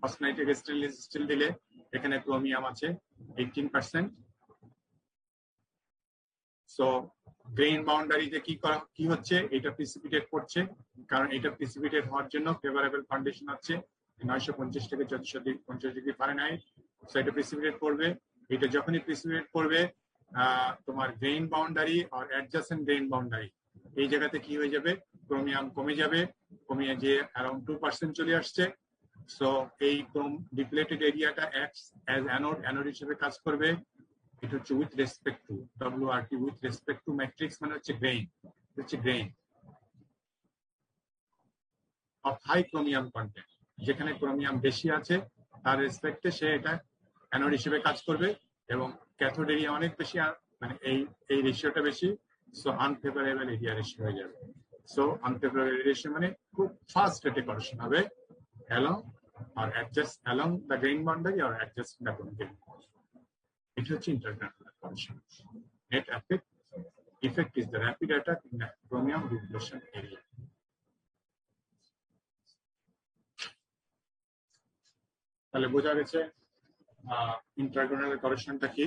Speaker 1: অস্টনাইটেড স্টেনলেস স্টিল দিলে, এখানে ক্রোমিয়াম আছে 18%। সো গ্রেইন বাউন্ডারিতে কি হচ্ছে, এটা প্রিসিপিটেট করছে, কারণ এটা প্রিসিপিটেট হওয়ার জন্য ফেভারেবল কন্ডিশন আছে 950 থেকে 1450 ডিগ্রি ফারেনহাইট। সো এটা প্রিসিপিটেট করবে। এটা যখনই প্রিসিপিটেট করবে তোমার গ্রেইন বাউন্ডারি আর অ্যাডজাসেন্ট গ্রেইন বাউন্ডারি এই জায়গাতে কি হয়ে যাবে, ক্রোমিয়াম কমে যাবে, কমিয়ে যে অ্যারাউন্ড 2% চলে আসছে। সো এই ডিপ্লেটেড এরিয়াটা অ্যাক্টস অ্যাজ অ্যানোড হিসেবে কাজ করবে। এটা হচ্ছে with respect to WRT, with respect to matrix মানে হচ্ছে grain of high chromium content. যেখানে ক্রোমিয়াম বেশি আছে তার রেসপেক্টে সে এটা অ্যানোড হিসেবে কাজ করবে, এবং ক্যাথোড এরিয়া অনেক বেশি, মানে এই রেশিওটা বেশি। সো আনফেভারেবল এরিয়া রেশিও হয়ে যাবে। সো আনফেভারেবল রেশিও মানে খুব ফাস্ট রেটে করেশন হবে along or adjust along the grain boundary or adjust the grain boundary. এটা হচ্ছে ইন্টারগ্রানুলার করেশন। Net effect is the rapid attack in the chromium depletion area. তাহলে বোঝা গেছে ইন্টারগ্রানুলার করেশনটা কি।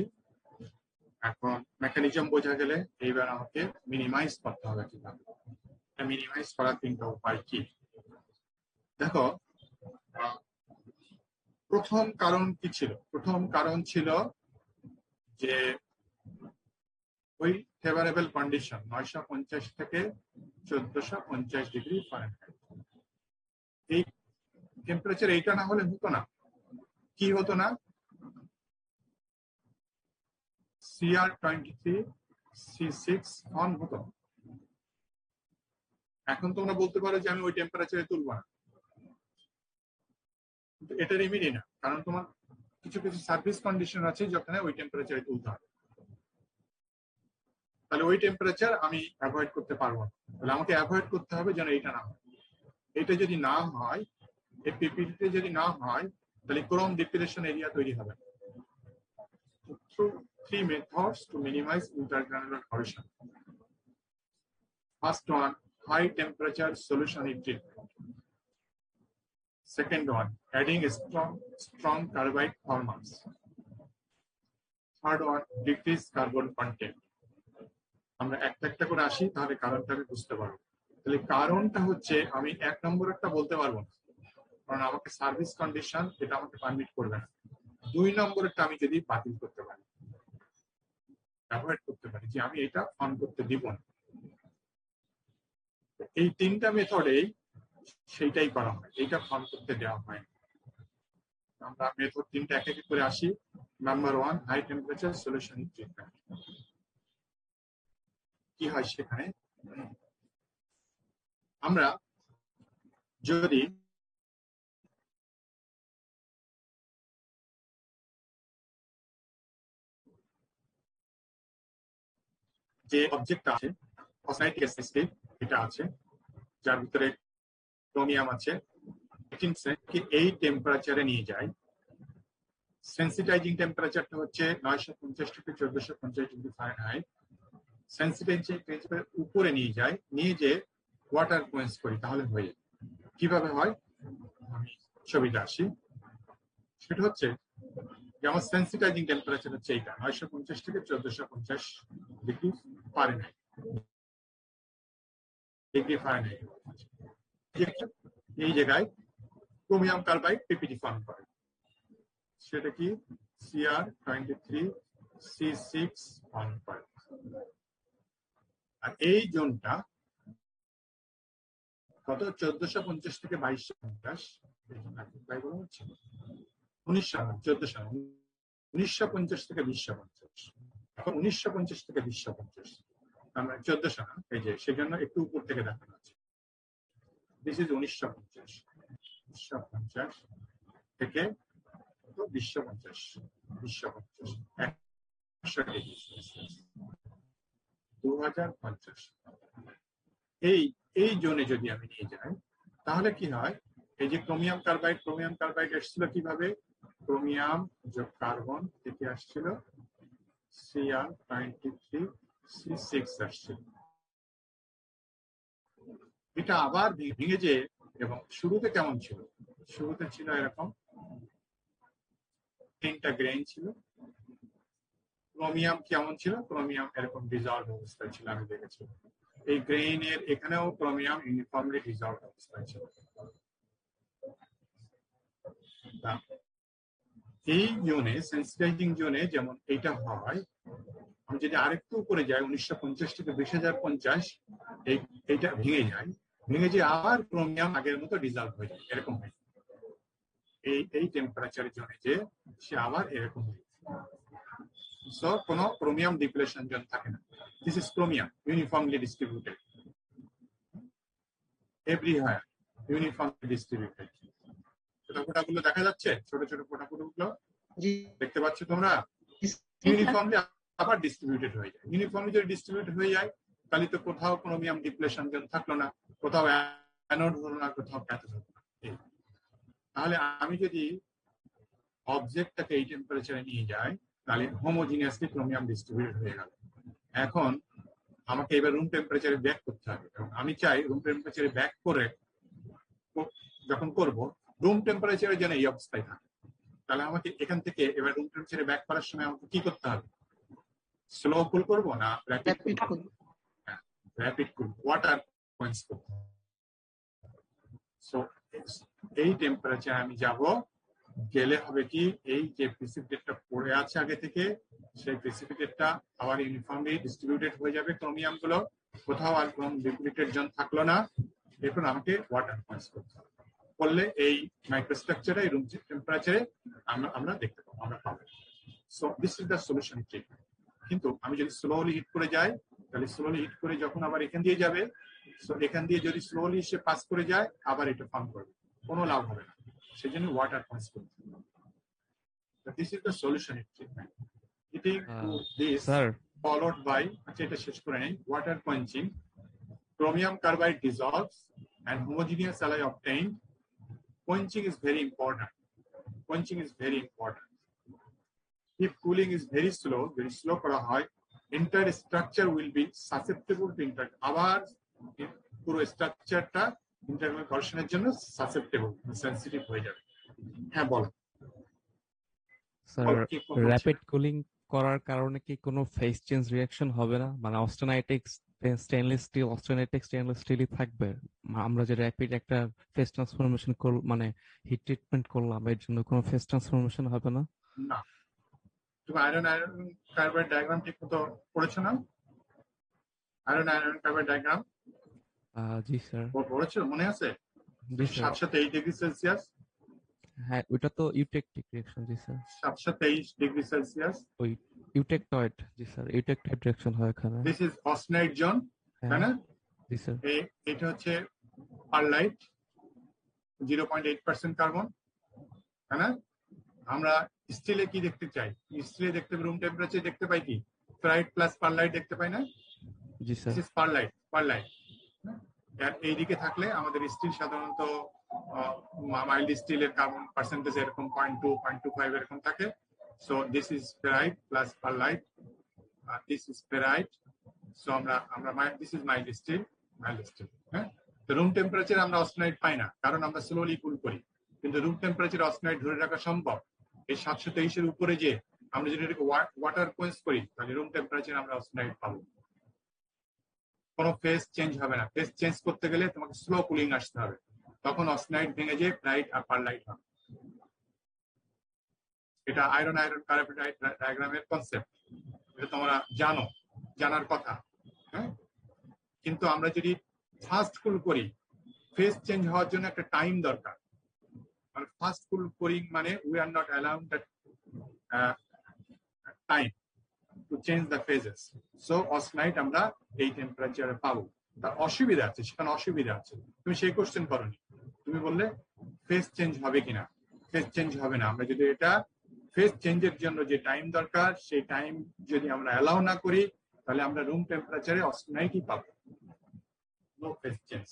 Speaker 1: এখন মেকানিজম বোঝা গেলে এইবার আমাকে মিনিমাইজ করতে হবে কিভাবে। মিনিমাইজ করার তিনটা উপায় কি দেখো। প্রথম কারণ কি ছিল? প্রথম কারণ ছিল যে ওই ফেভারেবল কন্ডিশন 950 থেকে 1450 ডিগ্রি ফারেনহাইট, এই টেম্পারেচার এইটা না হলে হতো না। কি হতো না? CR23 C6 অন হতো। এখন তোমরা বলতে পারো যে আমি ওই টেম্পারেচারে তুলব না, কিন্তু এটা রেমেডি না, কারণ তোমার কিছু কিছু সার্ভিস কন্ডিশন আছে যেখানে ওই টেম্পারেচারে তুলতে হবে। তাহলে ওই টেম্পারেচার আমি অ্যাভয়েড করতে পারবো না। তাহলে আমাকে অ্যাভয়েড করতে হবে যেন এটা না হয়। এটা যদি না হয়, এই পিপিটিতে যদি না হয়, তাহলে ক্রোম ডিপ্লেশন এরিয়া তৈরি হবে। Three methods to minimize intergranular corrosion. First one, high temperature solution treatment. Second one, adding strong carbide formants. Third one, decrease carbon content. আমরা একটা একটা করে আসি, তাহলে কারণটা আমি বুঝতে পারবো। তাহলে কারণটা হচ্ছে আমি 1 নম্বরটা বলতে পারবো না, কারণ আমাকে সার্ভিস কন্ডিশন এটা আমাকে পারমিট করবে না। 2 নম্বরটা আমি যদি বাতিল করতে পারি, অ্যাভয়েড করতে পারি যে আমি এটা অন করতে দিব না। এই 3টা মেথডেই সেইটাই করা হয়, এইটা অন করতে দেওয়া হয়। আমরা মেথড 3টা এক এক করে আসি। Number 1, high temperature solution treatment. কি হয় সেখানে? আমরা যদি যে অবজেক্ট আছে অক্সাইডিক অ্যাসিড, এটা আছে যার ভিতরে ক্রোমিয়াম আছে, এই টেম্পারেচারে নিয়ে যায়। সেন্সিটাইজিং টেম্পারেচারটা হচ্ছে 950 থেকে 1450 ডিগ্রি ফারেনহাইট। সেন্সিটাইজিং টেম্পারেচার উপরে নিয়ে যায়, নিয়ে যে ওয়াটার কোয়েন্স করি, তাহলে হয়ে যায়। কিভাবে হয় আমি ছবিটা আসি। সেটা হচ্ছে যে আমার সেন্সিটাইজিং টেম্পারেচার হচ্ছে এইটা 950 থেকে 1450 ডিগ্রি ফারেনহাইট। এই জায়গায় ক্রোমিয়াম কার্বাইড পিপিটি ফর্ম করে, সেটা কি CR23 C6 ফর্ম করে। আর এই জোনটা কত? 1450 থেকে 2250, 1950 থেকে 2050। এখন 1950 থেকে 2050 আমরা 1400 না, এই যে সেজন্য একটু উপর থেকে দেখানো আছে। দিস ইজ 1950 থেকে 2050 2050। এই জোনে যদি আমি নিয়ে যাই, তাহলে কি হয়? এই যে ক্রোমিয়াম কার্বাইড এসেছিল কিভাবে? ক্রোমিয়াম যোগ কার্বন থেকে আসছিল CR23 C6 আসছিল। এটা আবার ভেঙে যে, এবং শুরুতে কেমন ছিল? শুরুতে ছিল এরকম, 3টা গ্রেইন ছিল। ক্রোমিয়াম কেমন ছিল? ক্রোমিয়াম এরকম ডিজলভ অবস্থায় ছিল, আমি দেখেছি। এই গ্রেইনের এখানেও ক্রোমিয়াম ইউনিফর্মলি ডিজলভ অবস্থায় ছিল। এই জোনে, সেন্সিটাইজিং জোনে যেমন এইটা হয়, আমি যদি আরেকটু উপরে যাই 1950 থেকে 2050, এইটা ভেঙে যায়, ভেঙে যে আবার ক্রোমিয়াম আগের মতো ডিজলভ হয়ে যায়, এরকম হয়। এই টেম্পারেচারের জন্য যে সে আবার এরকম হয়। সো কোনো ক্রোমিয়াম ডিপ্লেশন জোন থাকে না। This is chromium uniformly distributed everywhere, uniformly distributed. ফোঁটাগুলো দেখা যাচ্ছে, ছোট ছোট ফোঁটাগুলো দেখতে পাচ্ছ তোমরা? ইউনিফর্মলি আবার ডিস্ট্রিবিউটেড হয়ে যায়। ইউনিফর্মলি যদি ডিস্ট্রিবিউট হয়ে যায় তাহলে তো কোথাও ক্রোমিয়াম ডিপ্লেশন জোন থাকলো না, কোথাও অ্যানোড হলো না, কোথাও ক্যাথোড হলো না। তাহলে আমি যদি অবজেক্টটাকে এই টেম্পারেচারে নিয়ে যাই তাহলে হোমোজিনিয়াসলি ক্রোমিয়াম ডিস্ট্রিবিউট হয়ে গেল। এখন আমাকে এবার রুম টেম্পারেচারে ব্যাক করতে হবে, এবং আমি চাই রুম টেম্পারেচারে ব্যাক করে যখন করব রুম টেম্পারেচারে যেন এই অবস্থায় থাকে। তাহলে আমাকে এখান থেকে এবার রুম টেম্পারেচারে ব্যাক করার সময় আমাকে কি করতে হবে? স্লো কুল করবো না র্যাপিড কুল? র্যাপিড কুল, ওয়াটার পয়েন্টস করতে হবে। সো এই টেম্পারেচারে আমি যাব, গেলে হবে কি, এই যে প্রিসিপিটেটটা পড়ে আছে আগে থেকে, সেই প্রিসিপিটেটটা আবার ইউনিফর্মলি ডিস্ট্রিবিউটেড হয়ে যাবে ক্রোমিয়াম গুলো, কোথাও আর কোনো ডিপ্লিটেড জোন থাকলো না। এরপর আমাকে ওয়াটার পয়েন্টস করতে হবে, করলে এই মাইক্রোস্ট্রাকচারে, এই রুম টেম্পারেচারে আমরা দেখতে পাবো, আমরা পাবো। So this is the solution treatment. কিন্তু আমি যদি স্লোলি হিট করে যাই, তাহলে স্লোলি হিট করে যখন আবার এখান দিয়ে যাবে, সো এখান দিয়ে যদি স্লোলি সে পাস করে যায় আবার এটা ফর্ম করবে, কোনো লাভ হবে না। সেই জন্য ওয়াটার পয়েন্টস করতে হবে। This is the solution treatment. Heating to this followed by, আচ্ছা এটা শেষ করে নেই, water quenching, chromium carbide dissolves and homogeneous alloy obtained. Quenching is very important. Quenching is very important. If cooling is very slow করা হয়, entire structure will be susceptible to interact. আবার পুরো স্ট্রাকচারটা ইন্টারনাল ঘর্ষণের জন্য সাসেপ্টেবল, সেনসিটিভ হয়ে যাবে। হ্যাঁ বলো।
Speaker 3: স্যার, র‍্যাপিড কুলিং করার কারণে কি কোনো ফেজ চেঞ্জ রিঅ্যাকশন হবে না? মানে অস্টেনাইটিক স্টেনলেস স্টিলই থাকবে? আমরা যে র‍্যাপিড একটা ফেজ ট্রান্সফরমেশন মানে হিট ট্রিটমেন্ট করলাম, এর জন্য কোনো ফেজ ট্রান্সফরমেশন হবে না?
Speaker 1: না। তুমি আয়রন কার্বাইড ডায়াগ্রাম ঠিক মতো পড়েছো না? Iron carbide diagram?
Speaker 3: জি স্যার।
Speaker 1: পড়েছো, মনে আছে?
Speaker 3: জি স্যার।
Speaker 1: 723 degree Celsius.
Speaker 3: হ্যাঁ, ওটা তো ইউটেকটিক রিঅ্যাকশন। জি স্যার।
Speaker 1: 723 ডিগ্রি সেলসিয়াস
Speaker 3: ওই ইউটেকটয়েড। জি স্যার, ইউটেকটয়েড রিঅ্যাকশন হয় এখানে।
Speaker 1: দিস ইজ অস্টেনাইট জোন, তাই না?
Speaker 3: জি স্যার।
Speaker 1: এটা হচ্ছে পারলাইট, 0.8% কার্বন, তাই না? আমরা স্টিলে কি দেখতে চাই? স্টিলে দেখতে রুম টেম্পারেচার দেখতে পাই কি ফেরাইট প্লাস পারলাইট দেখতে পাই না?
Speaker 3: জি স্যার।
Speaker 1: This is pearlite. আর এইদিকে থাকলে আমাদের স্টিল সাধারণত মাইল্ড স্টিলের কার্বন পার্সেন্টেজ এরকম 0.2 0.25 এরকম থাকে। So this is ferrite plus perlite, this is ferrite. So আমরা দিস ইজ মাইল্ড স্টিল। হ্যাঁ, তো রুম টেম্পারেচার আমরা অস্টেনাইট পাই না, কারণ আমরা স্লোলি কুল করি। কিন্তু রুম টেম্পারেচার অস্টেনাইট ধরে রাখা সম্ভব। এই 723 উপরে যে আমরা যদি এটাকে ওয়াটার কোয়েন্স করি তাহলে রুম টেম্পারেচার আমরা অস্টেনাইট পাবো। কোনো ফেজ চেঞ্জ হবে না। ফেজ চেঞ্জ করতে গেলে তোমাকে স্লো কুলিং আসতে হবে, তখন অস্টেনাইট ভেঙে যে ফ্লাইট আর পারলাইট হবে। এটা আয়রন কার্বাইড ডায়াগ্রামের কনসেপ্ট, এটা তোমরা জানার কথা। হ্যাঁ, কিন্তু আমরা যদি ফাস্ট কুল করি, ফেজ চেঞ্জ হওয়ার জন্য একটা টাইম দরকার। মানে ফাস্ট কুল করি মানে we are not allowed that time to change the phases. So austenite আমরা এই টেম্পারেচারে পাবো। তার অসুবিধা আছে, সেখানে অসুবিধা আছে। তুমি সেই কোশ্চেন করনি, তুমি বললে ফেজ চেঞ্জ হবে কিনা। ফেজ চেঞ্জ হবে না। আমরা যদি এটা ফেজ চেঞ্জের জন্য যে টাইম দরকার সেই টাইম যদি আমরা অ্যালাউ না করি তাহলে আমরা রুম টেম্পারেচারে অস্টেনাইটই পাবো, নো ফেজ চেঞ্জ।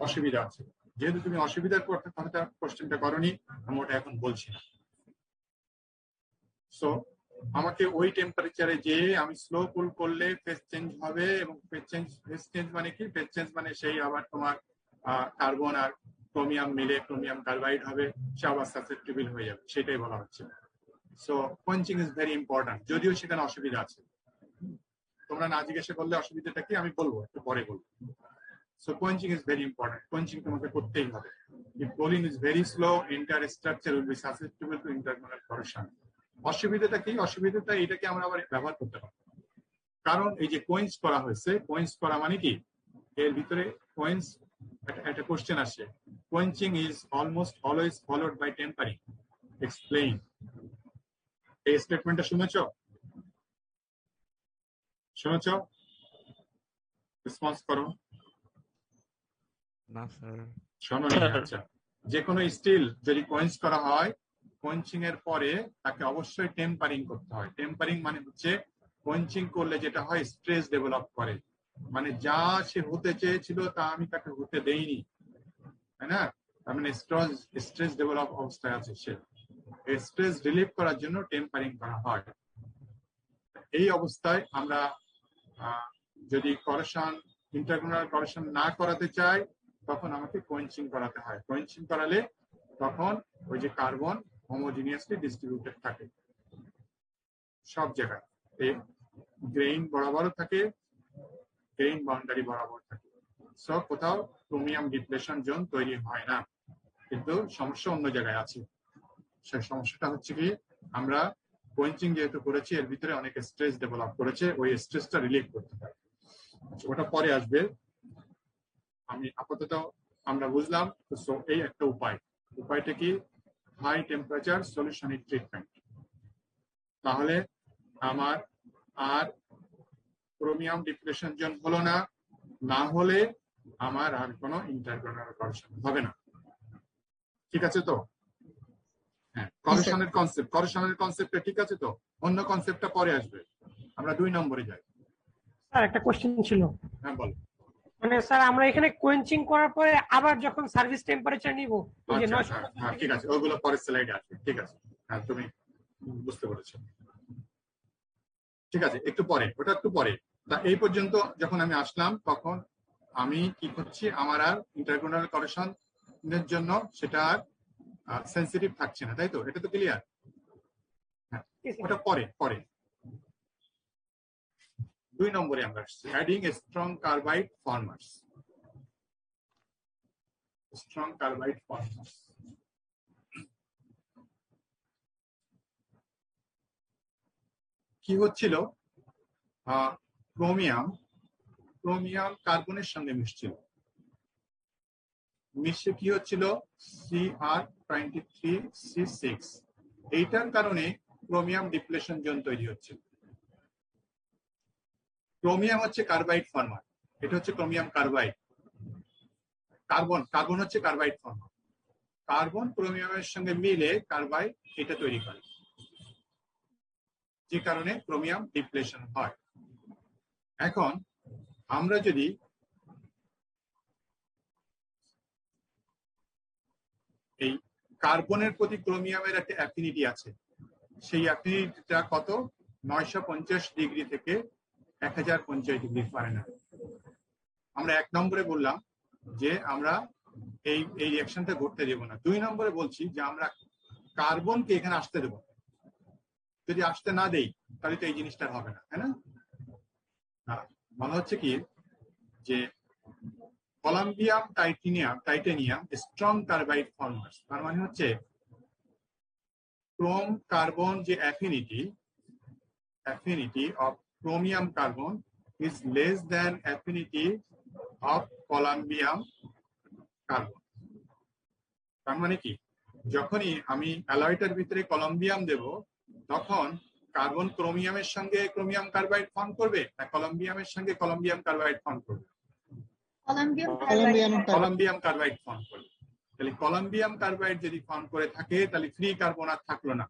Speaker 1: অসুবিধা আছে। যেহেতু তুমি অসুবিধার কথা কোশ্চেনটা করনি, আমি ওটা এখন বলছি না। সো আমাকে ওই টেম্পারেচারে যে আমি স্লো কুল করলে ফেজ চেঞ্জ হবে, এবং ফেজ চেঞ্জ মানে কি? ফেজ চেঞ্জ মানে সেই আবার তোমার কার্বন আর ক্রোমিয়াম মিলে ক্রোমিয়াম কার্বাইড হবে, সে আবার সাসেপ্টিবল হয়ে যাবে, সেটাই বলা হচ্ছে। So quenching is very important, যদিও সেখানে অসুবিধা আছে। তোমরা না জিজ্ঞাসা করলে অসুবিধাটা কি আমি বলবো, একটু পরে বলবো। So quenching is very important. Quenching তোমাকে করতেই হবে। If choline is very slow, entire structure will be susceptible to internal corrosion. অসুবিধাটা কি? অসুবিধাটা এটাকে আমরা আবার ব্যবহার করতে পারি, কারণ এই যে কোয়েঞ্চ করা হয়েছে, কোয়েঞ্চ করা মানে কি, এর ভিতরে কোয়েঞ্চ একটা কোশ্চেন আসে, quenching is almost always followed by tempering, explain. এই স্টেটমেন্টটা শুনেছো? রেসপন্স করো।
Speaker 3: না স্যার।
Speaker 1: শোনো নি? আচ্ছা, যে কোনো স্টিল যদি কোয়েঞ্চ করা হয়, কোয়েঞ্চিং এর পরে তাকে অবশ্যই টেম্পারিং করতে হয়। টেম্পারিং মানে হচ্ছে কোয়েঞ্চিং করলে যেটা হয়, স্ট্রেস ডেভেলপ করে, মানে যা সে হতে চেয়েছিল তা আমি তাকে হতে দেইনি, তাই না? তার মানে স্ট্রেস ডেভেলপ অবস্থায় আছে সে, এই স্ট্রেস রিলিভ করার জন্য টেম্পারিং করা হয়। এই অবস্থায় আমরা যদি করেশন, ইন্টারগ্রানাল করেশন না করাতে চাই, তখন আমাকে কোয়েঞ্চিং করাতে হয়। কোয়েঞ্চিং করালে তখন ওই যে কার্বন হোমোজিনিয়াসলি ডিস্ট্রিবিউটেড থাকে সব জায়গায়, গ্রেইন বরাবর থাকে, গ্রেইন বাউন্ডারি বরাবর থাকে, সব কোথাও ক্রোমিয়াম ডিপ্লেশন জোন তৈরি হয় না। কিন্তু সমস্যা অন্য জায়গায় আছে। সেই সমস্যাটা হচ্ছে কি, আমরা কোয়েঞ্চিং যেহেতু করেছি, এর ভিতরে অনেক স্ট্রেস ডেভেলপ করেছে, ওই স্ট্রেসটা রিলিভ করতে হয়। ওটা পরে আসবে, আমি আপাতত আমরা বুঝলাম। তো এই একটা উপায়টা কি, হাই টেম্পারেচার সলিউশনিক ট্রিটমেন্ট। তাহলে আমার আর ক্রোমিয়াম ডিপ্লেশন জোন হলো না, না হলে আমার আর কোনো ইন্টারগ্রানাল করেশন হবে না। ঠিক আছে তো? হ্যাঁ, করেশনের কনসেপ্টটা ঠিক আছে তো? অন্য কনসেপ্টটা পরে আসবে, আমরা 2 নম্বরে যাই।
Speaker 4: স্যার একটা কোশ্চেন ছিল।
Speaker 1: হ্যাঁ বলো।
Speaker 4: মানে স্যার আমরা এখানে কোয়েঞ্চিং করার পরে আবার যখন সার্ভিস টেম্পারেচার নিব, ওই যে
Speaker 1: আচ্ছা, হ্যাঁ ঠিক আছে, ওগুলো পরের স্লাইডে আসবে। ঠিক আছে, হ্যাঁ তুমি বুঝতে পেরেছো। ঠিক আছে, একটু পরে, ওটা একটু পরে। তা এই পর্যন্ত যখন আমি আসলাম, তখন আমি কি করছি, আমার আর ইন্টারগ্রানাল করেশনের জন্য সেটা আর সেন্সিটিভ থাকছে না, তাই তো? এটা তো ক্লিয়ার? হ্যাঁ, ওটা পরে 2 নম্বরে আমরা আসছি, adding strong carbide formers. Strong carbide formers কি হচ্ছিল, ক্রোমিয়াম কার্বনের সঙ্গে মিশছিল, মিশে কি হচ্ছিল, Cr23C6। এইটার কারণে ক্রোমিয়াম ডিপ্লেশন জোন তৈরি হচ্ছিল। ক্রোমিয়াম হচ্ছে কার্বাইড ফর্মার, এটা হচ্ছে ক্রোমিয়াম কার্বাইড। কার্বন হচ্ছে কার্বাইড ফর্মার। কার্বন ক্রোমিয়ামের সঙ্গে মিলে কার্বাইড এটা তৈরি করে, যে কারণে ক্রোমিয়াম ডিপ্লেশন হয়। এখন আমরা যদি এই কার্বনের প্রতি ক্রোমিয়ামের একটা অ্যাফিনিটি আছে, সেই অ্যাফিনিটিটা কত, 950 ডিগ্রি থেকে 1050 ডিগ্রি ফারেনহাইট। আমরা 1 নম্বরে বললাম যে আমরা এই রিঅ্যাকশনটা ঘটতে দেব না। 2 নম্বরে বলছি যে আমরা কার্বনকে এখানে আসতে দেব, যদি আসতে না দেই তাহলে তো এই জিনিসটা হবে না, তাই না? বলা হচ্ছে কি যে columbium titanium strong carbide formers, তার মানে হচ্ছে ক্রোম কার্বন যে affinity of chromium carbon is less than affinity of columbium carbon. তার মানে কি, যখনই আমি অ্যালয়েটার ভিতরে কলম্বিয়াম দেব, তখন কার্বন ক্রোমিয়ামের সঙ্গে ক্রোমিয়াম কার্বাইড ফর্ম করবে, না কলম্বিয়ামের সঙ্গে কলম্বিয়াম কার্বাইড ফর্ম করবে? কলম্বিয়াম কার্বাইড ফর্ম করবে। তাহলে কলম্বিয়াম কার্বাইড যদি ফর্ম করে থাকে, তাহলে ফ্রি কার্বন আর থাকলো না।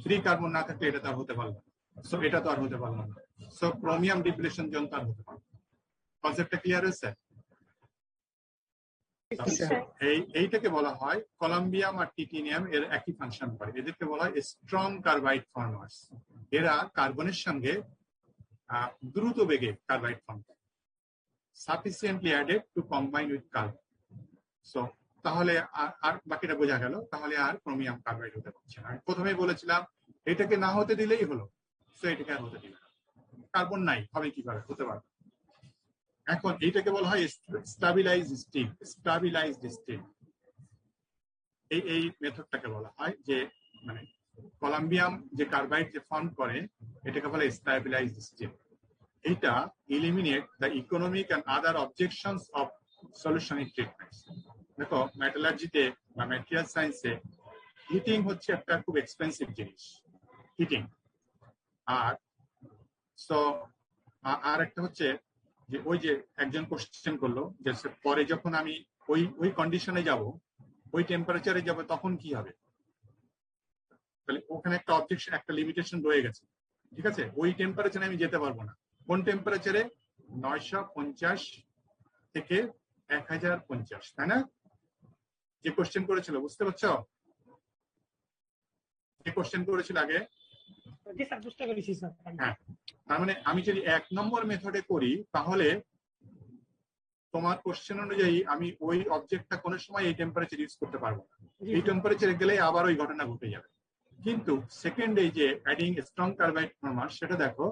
Speaker 1: ফ্রি কার্বন না থাকলে এটা তো আর হতে পারলো না। সো এটা তো আর হতে পারলো না। সো ক্রোমিয়াম ডিপ্লেশন জোন তো আর হতে পারলো না। কনসেপ্টটা ক্লিয়ার হয়েছে? এইটাকে বলা হয় কলম্বিয়াম আর টিটেনিয়াম, এর একই ফাংশন করে, এদেরকে বলা হয় স্ট্রং কার্বাইড ফর্মার্স। এরা কার্বনের সঙ্গে দ্রুত বেগে কার্বাইড ফর্ম করে, sufficiently added to combine with carbon. So তাহলে আর বাকিটা বোঝা গেল, তাহলে আর ক্রোমিয়াম কার্বাইড হতে পারছে না। আমি প্রথমেই বলেছিলাম এটাকে না হতে দিলেই হলো, তো এটাকে আর হতে দিলে কার্বন নাই, হবে কি করে, হতে পারবে। এখন এইটাকে বলা হয় স্টাবিলাইজড স্টিল। স্টাবিলাইজড স্টিল এই মেথডটাকে বলা হয় যে মানে কলাম্বিয়াম যে কার্বাইড যে ফর্ম করে এটাকে বলে স্টাবিলাইজড স্টিল। এটা eliminate the economic and other objections of solutioning treatments. দেখো মেটালার্জিতে বা ম্যাটেরিয়াল সায়েন্সে হিটিং হচ্ছে একটা খুব এক্সপেন্সিভ জিনিস, হিটিং। আর সো আর একটা হচ্ছে যে ওই যে একজন কোশ্চেন করলো যে পরে যখন আমি ওই কন্ডিশনে যাব, ওই টেম্পারেচারে যাব, তখন কি হবে? তাহলে ওখানে একটা অবজেকশন, একটা লিমিটেশন রয়ে গেছে, ঠিক আছে? ওই টেম্পারেচারে আমি যেতে পারবো না। কোন টেম্পারেচারে? 950 থেকে 1050, তাই না? যে কোশ্চেন করেছিল, বুঝতে পারছো? যে কোশ্চেন করেছিল আগে,
Speaker 4: জি স্যার, বুঝতে পেরেছি স্যার।
Speaker 1: হ্যাঁ, তার মানে আমি যদি 1 নম্বর মেথডে করি তাহলে তোমার কোশ্চেন অনুযায়ী আমি ওই অবজেক্টটা কোনো সময় এই টেম্পারেচার ইউজ করতে পারবো না। এই টেম্পারেচারে গেলে আবার ওই ঘটনা ঘটে যাবে। কিন্তু সেকেন্ড এই যে অ্যাডিং স্ট্রং কার্বাইড ফর্মার, সেটা দেখো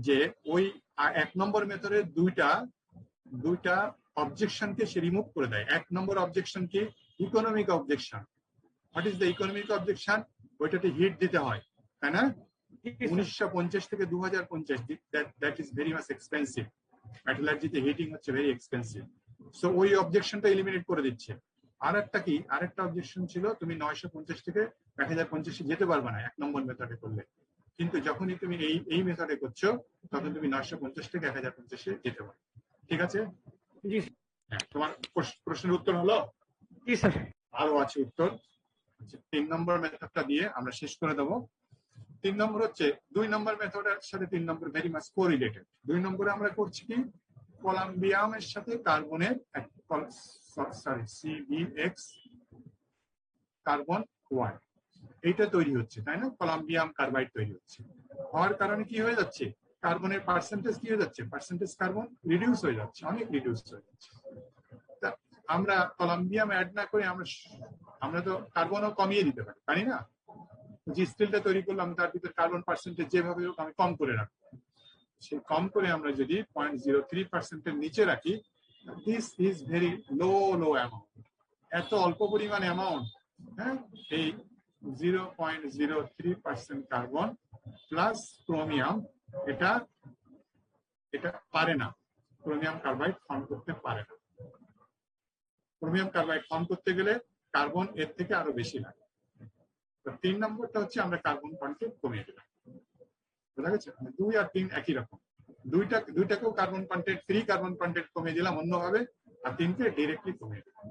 Speaker 1: যে ওই 1 নম্বর মেথডের দুইটা অবজেকশনকে সে রিমুভ করে দেয়। 1 নম্বর অবজেকশন কি? Economic objection. What is the economic objection? ওইটাতে হিট দিতে হয়, তাই না? 1950 থেকে 2050, that is very much expensive. মেটালার্জিতে হিটিং হচ্ছে ভেরি এক্সপেন্সিভ। সো ওই অবজেকশনটা এলিমিনেট করে দিচ্ছে। আরেকটা অবজেকশন ছিল, তুমি 950 থেকে 1050 যেতে পারবে না 1 নম্বর মেথডে করলে। কিন্তু যখনই তুমি এই মেথডে করছো তখন তুমি 950 থেকে 1050 যেতে পারো, ঠিক আছে?
Speaker 4: জি
Speaker 1: হ্যাঁ, তোমার প্রশ্নের উত্তর হলো?
Speaker 4: জি স্যার।
Speaker 1: আরো আছে উত্তর। 3 নম্বর মেথডটা দিয়ে আমরা শেষ করে দেবো। 3 নম্বর হচ্ছে 2 নম্বর মেথডের সাথে 3 নম্বর ভেরি মাচ কোরিলেটেড। 2 নম্বরে আমরা করছি কি? কলাম্বিয়ামের সাথে কার্বনের CBX কার্বন 1 এইটা তৈরি হচ্ছে, তাই না? কলাম্বিয়াম কার্বাইড তৈরি হচ্ছে। হওয়ার কারণে কি হয়ে যাচ্ছে? কার্বনের পার্সেন্টেজ কি হয়ে যাচ্ছে? পার্সেন্টেজ কার্বন রিডিউস হয়ে যাচ্ছে, অনেক রিডিউস হয়ে যাচ্ছে। আমরা কলাম্বিয়াম অ্যাড না করে আমরা তো কার্বনও কমিয়ে দিতে পারি না? যে স্টিলটা তৈরি করলাম তার ভিতরে কার্বন পার্সেন্টেজ যেভাবে হোক আমি কম করে রাখবো। সেই কম করে আমরা যদি 0.03% নিচে রাখি, this is very low amount. এত অল্প পরিমাণ অ্যামাউন্ট, হ্যাঁ, এই 0.03% কার্বন প্লাস ক্রোমিয়াম, এটা পারে না, ক্রোমিয়াম কার্বাইড ফর্ম করতে পারে না। ক্রোমিয়াম কার্বাইড ফর্ম করতে গেলে কার্বন এর থেকে আরো বেশি লাগে। 3 নম্বরটা হচ্ছে আমরা কার্বন কন্টেন্ট কমিয়ে দিলাম, বোঝা গেছে? 2 আর 3 একই রকম। দুইটাকেও কার্বন কন্টেন্ট, 3 কার্বন কন্টেন্ট কমিয়ে দিলাম অন্যভাবে, আর 3কে ডিরেক্টলি কমিয়ে দিলাম।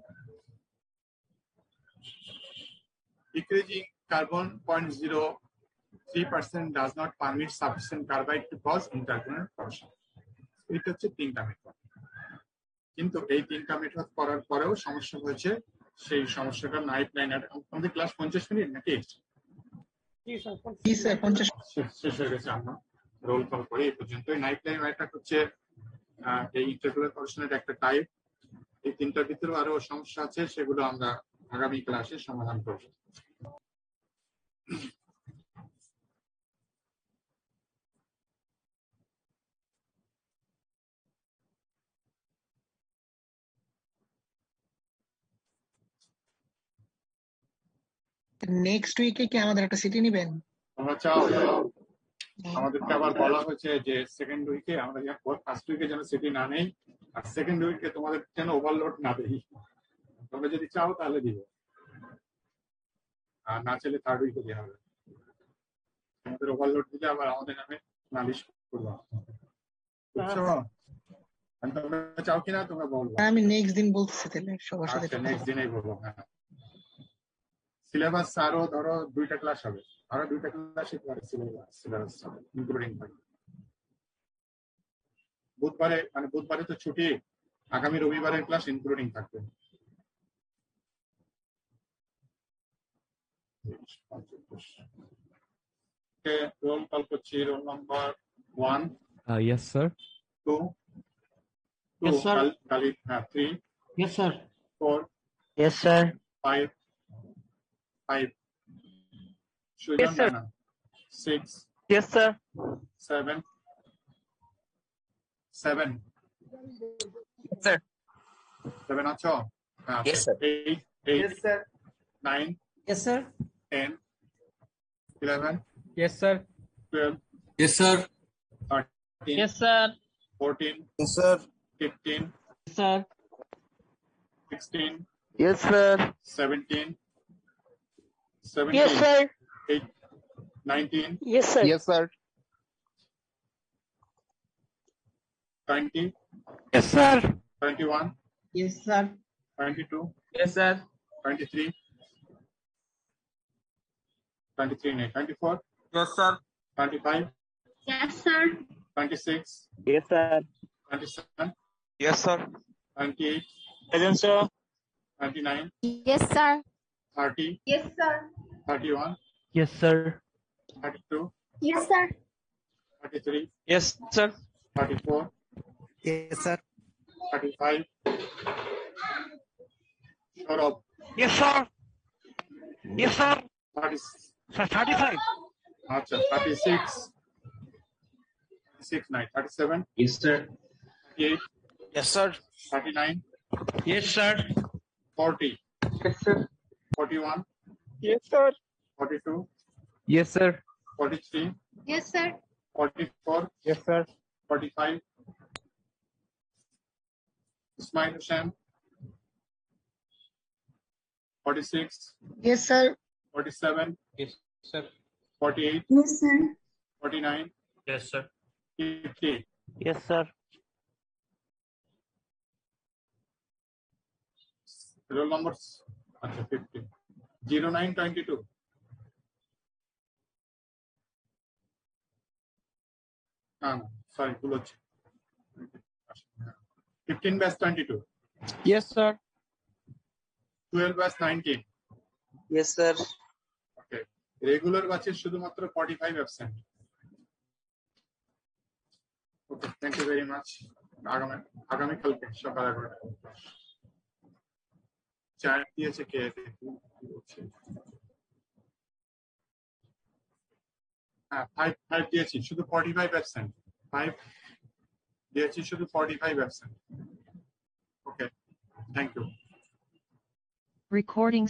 Speaker 1: Decreasing carbon 0.03% does not permit sufficient carbide to cause interconnect torsion. এটা হচ্ছে 3টা মেথড। কিন্তু এই 3টা মেথড করার পরেও সমস্যা হয়েছে। সেই সমস্যাটা নাইট লাইনার। আমাদের ক্লাস 50 মিনিট নাকি?
Speaker 2: জি স্যার 50
Speaker 1: শেষ হয়ে গেছে। আমরা রোল কল করি এই পর্যন্ত। নাইট লাইনারটা হচ্ছে এই ইন্টারকুলার টরশনের একটা টাইপ। এই 3টার ভিতরেও আরো সমস্যা আছে, সেগুলো আমরা আগামী ক্লাসে সমাধান করব।
Speaker 2: নেক্সট উইকে কি আমাদের একটা সিটি নিবেন?
Speaker 1: তোমরা চাও? আমাদেরকে আবার বলা হয়েছে যে সেকেন্ড উইকে আমরা ফার্স্ট উইকে যেন সিটি না নেই, আর সেকেন্ড উইকে তোমাদের যেন ওভারলোড না দেই। তোমরা যদি চাও তাহলে দিব, আর না চাইলে থার্ড উইকে দেওয়া হবে। আমাদের ওভারলোড দিলে আবার আমাদের নামে নালিশ করবো। বুঝছো? তোমরা চাও কিনা তোমরা বলবো।
Speaker 2: আমি নেক্সট দিন বলতেছি তাহলে সবার সাথে।
Speaker 1: আচ্ছা, নেক্সট দিনেই বলবো। হ্যাঁ, সিলেবাস আরো ধরো 2টা ক্লাস হবে, আরো 2টা ক্লাস সিলেবাস ইনক্লুডিং বুধবারে তো ছুটি, আগামী রবিবারের ক্লাস ইনক্লুডিং থাকবে। রোল কল করছি। Roll number 1,
Speaker 3: Yes, sir.
Speaker 1: 2,
Speaker 5: Yes, sir.
Speaker 1: 3,
Speaker 5: Yes, sir.
Speaker 1: 4,
Speaker 5: Yes, sir.
Speaker 1: 5.
Speaker 4: Yes, sir.
Speaker 1: 6,
Speaker 6: Yes, sir.
Speaker 1: 7, 7,
Speaker 6: Yes, sir.
Speaker 1: 7 acho?
Speaker 6: Yes, sir.
Speaker 1: 8, 8, 9,
Speaker 6: Yes, sir.
Speaker 1: 10, 11,
Speaker 6: Yes, sir.
Speaker 1: 12,
Speaker 6: Yes, sir.
Speaker 1: 13,
Speaker 6: Yes, sir.
Speaker 1: 14,
Speaker 6: Yes, sir.
Speaker 1: 15,
Speaker 6: Yes, sir.
Speaker 1: 16,
Speaker 6: Yes, sir.
Speaker 1: 17,
Speaker 6: Yes,
Speaker 1: 17,
Speaker 6: sir.
Speaker 1: 8, 19,
Speaker 6: Yes, sir. Yes, sir.
Speaker 1: 20,
Speaker 6: Yes, sir.
Speaker 1: 21,
Speaker 5: Yes, sir.
Speaker 1: 22,
Speaker 6: Yes, sir.
Speaker 1: 23, 23, no, 24,
Speaker 6: Yes, sir.
Speaker 1: 25,
Speaker 7: Yes, sir.
Speaker 1: 26,
Speaker 6: Yes, sir.
Speaker 1: 27,
Speaker 6: Yes, sir.
Speaker 1: 28,
Speaker 6: Present, sir.
Speaker 1: 29,
Speaker 7: Yes, sir.
Speaker 1: 30,
Speaker 7: Yes, sir.
Speaker 1: 31,
Speaker 6: Yes, sir.
Speaker 1: 32,
Speaker 7: Yes, sir.
Speaker 1: 33,
Speaker 6: Yes, sir.
Speaker 1: 34,
Speaker 2: Yes, sir.
Speaker 1: 35, sure of
Speaker 6: Yes, sir. Yes, sir.
Speaker 1: 30,
Speaker 6: Sir, 35.
Speaker 1: acha, 36, 36, 9, 37,
Speaker 6: Yes, sir.
Speaker 1: 38,
Speaker 6: Yes, sir.
Speaker 1: 39,
Speaker 6: Yes, sir.
Speaker 1: 40,
Speaker 6: Yes, sir.
Speaker 1: 41,
Speaker 6: Yes, sir.
Speaker 1: 42,
Speaker 6: Yes, sir.
Speaker 1: 43,
Speaker 7: Yes, sir.
Speaker 1: 44,
Speaker 6: Yes, sir.
Speaker 1: 45, Ismail Hussain, 46,
Speaker 2: Yes, sir.
Speaker 1: 47,
Speaker 6: Yes, sir.
Speaker 1: 48,
Speaker 7: Yes, sir.
Speaker 1: 49,
Speaker 6: Yes, sir.
Speaker 1: 50,
Speaker 6: Yes, sir.
Speaker 1: roll numbers, acha, 50, 0922, sorry, ভুল হচ্ছে 15 batch 22,
Speaker 6: Yes, sir.
Speaker 1: 12 batch 19,
Speaker 6: Yes, sir.
Speaker 1: okay, regular batches শুধুমাত্র 45 absent. Okay, thank you very much. আগামীকালকে সকাল 11টায় chat দিয়েছে কে দেখি কি বলছে। হ্যাঁ 5 দিয়েছি শুধু 45 absent, 5 দিয়েছি শুধু 45 absent. Okay, thank you.
Speaker 8: Recording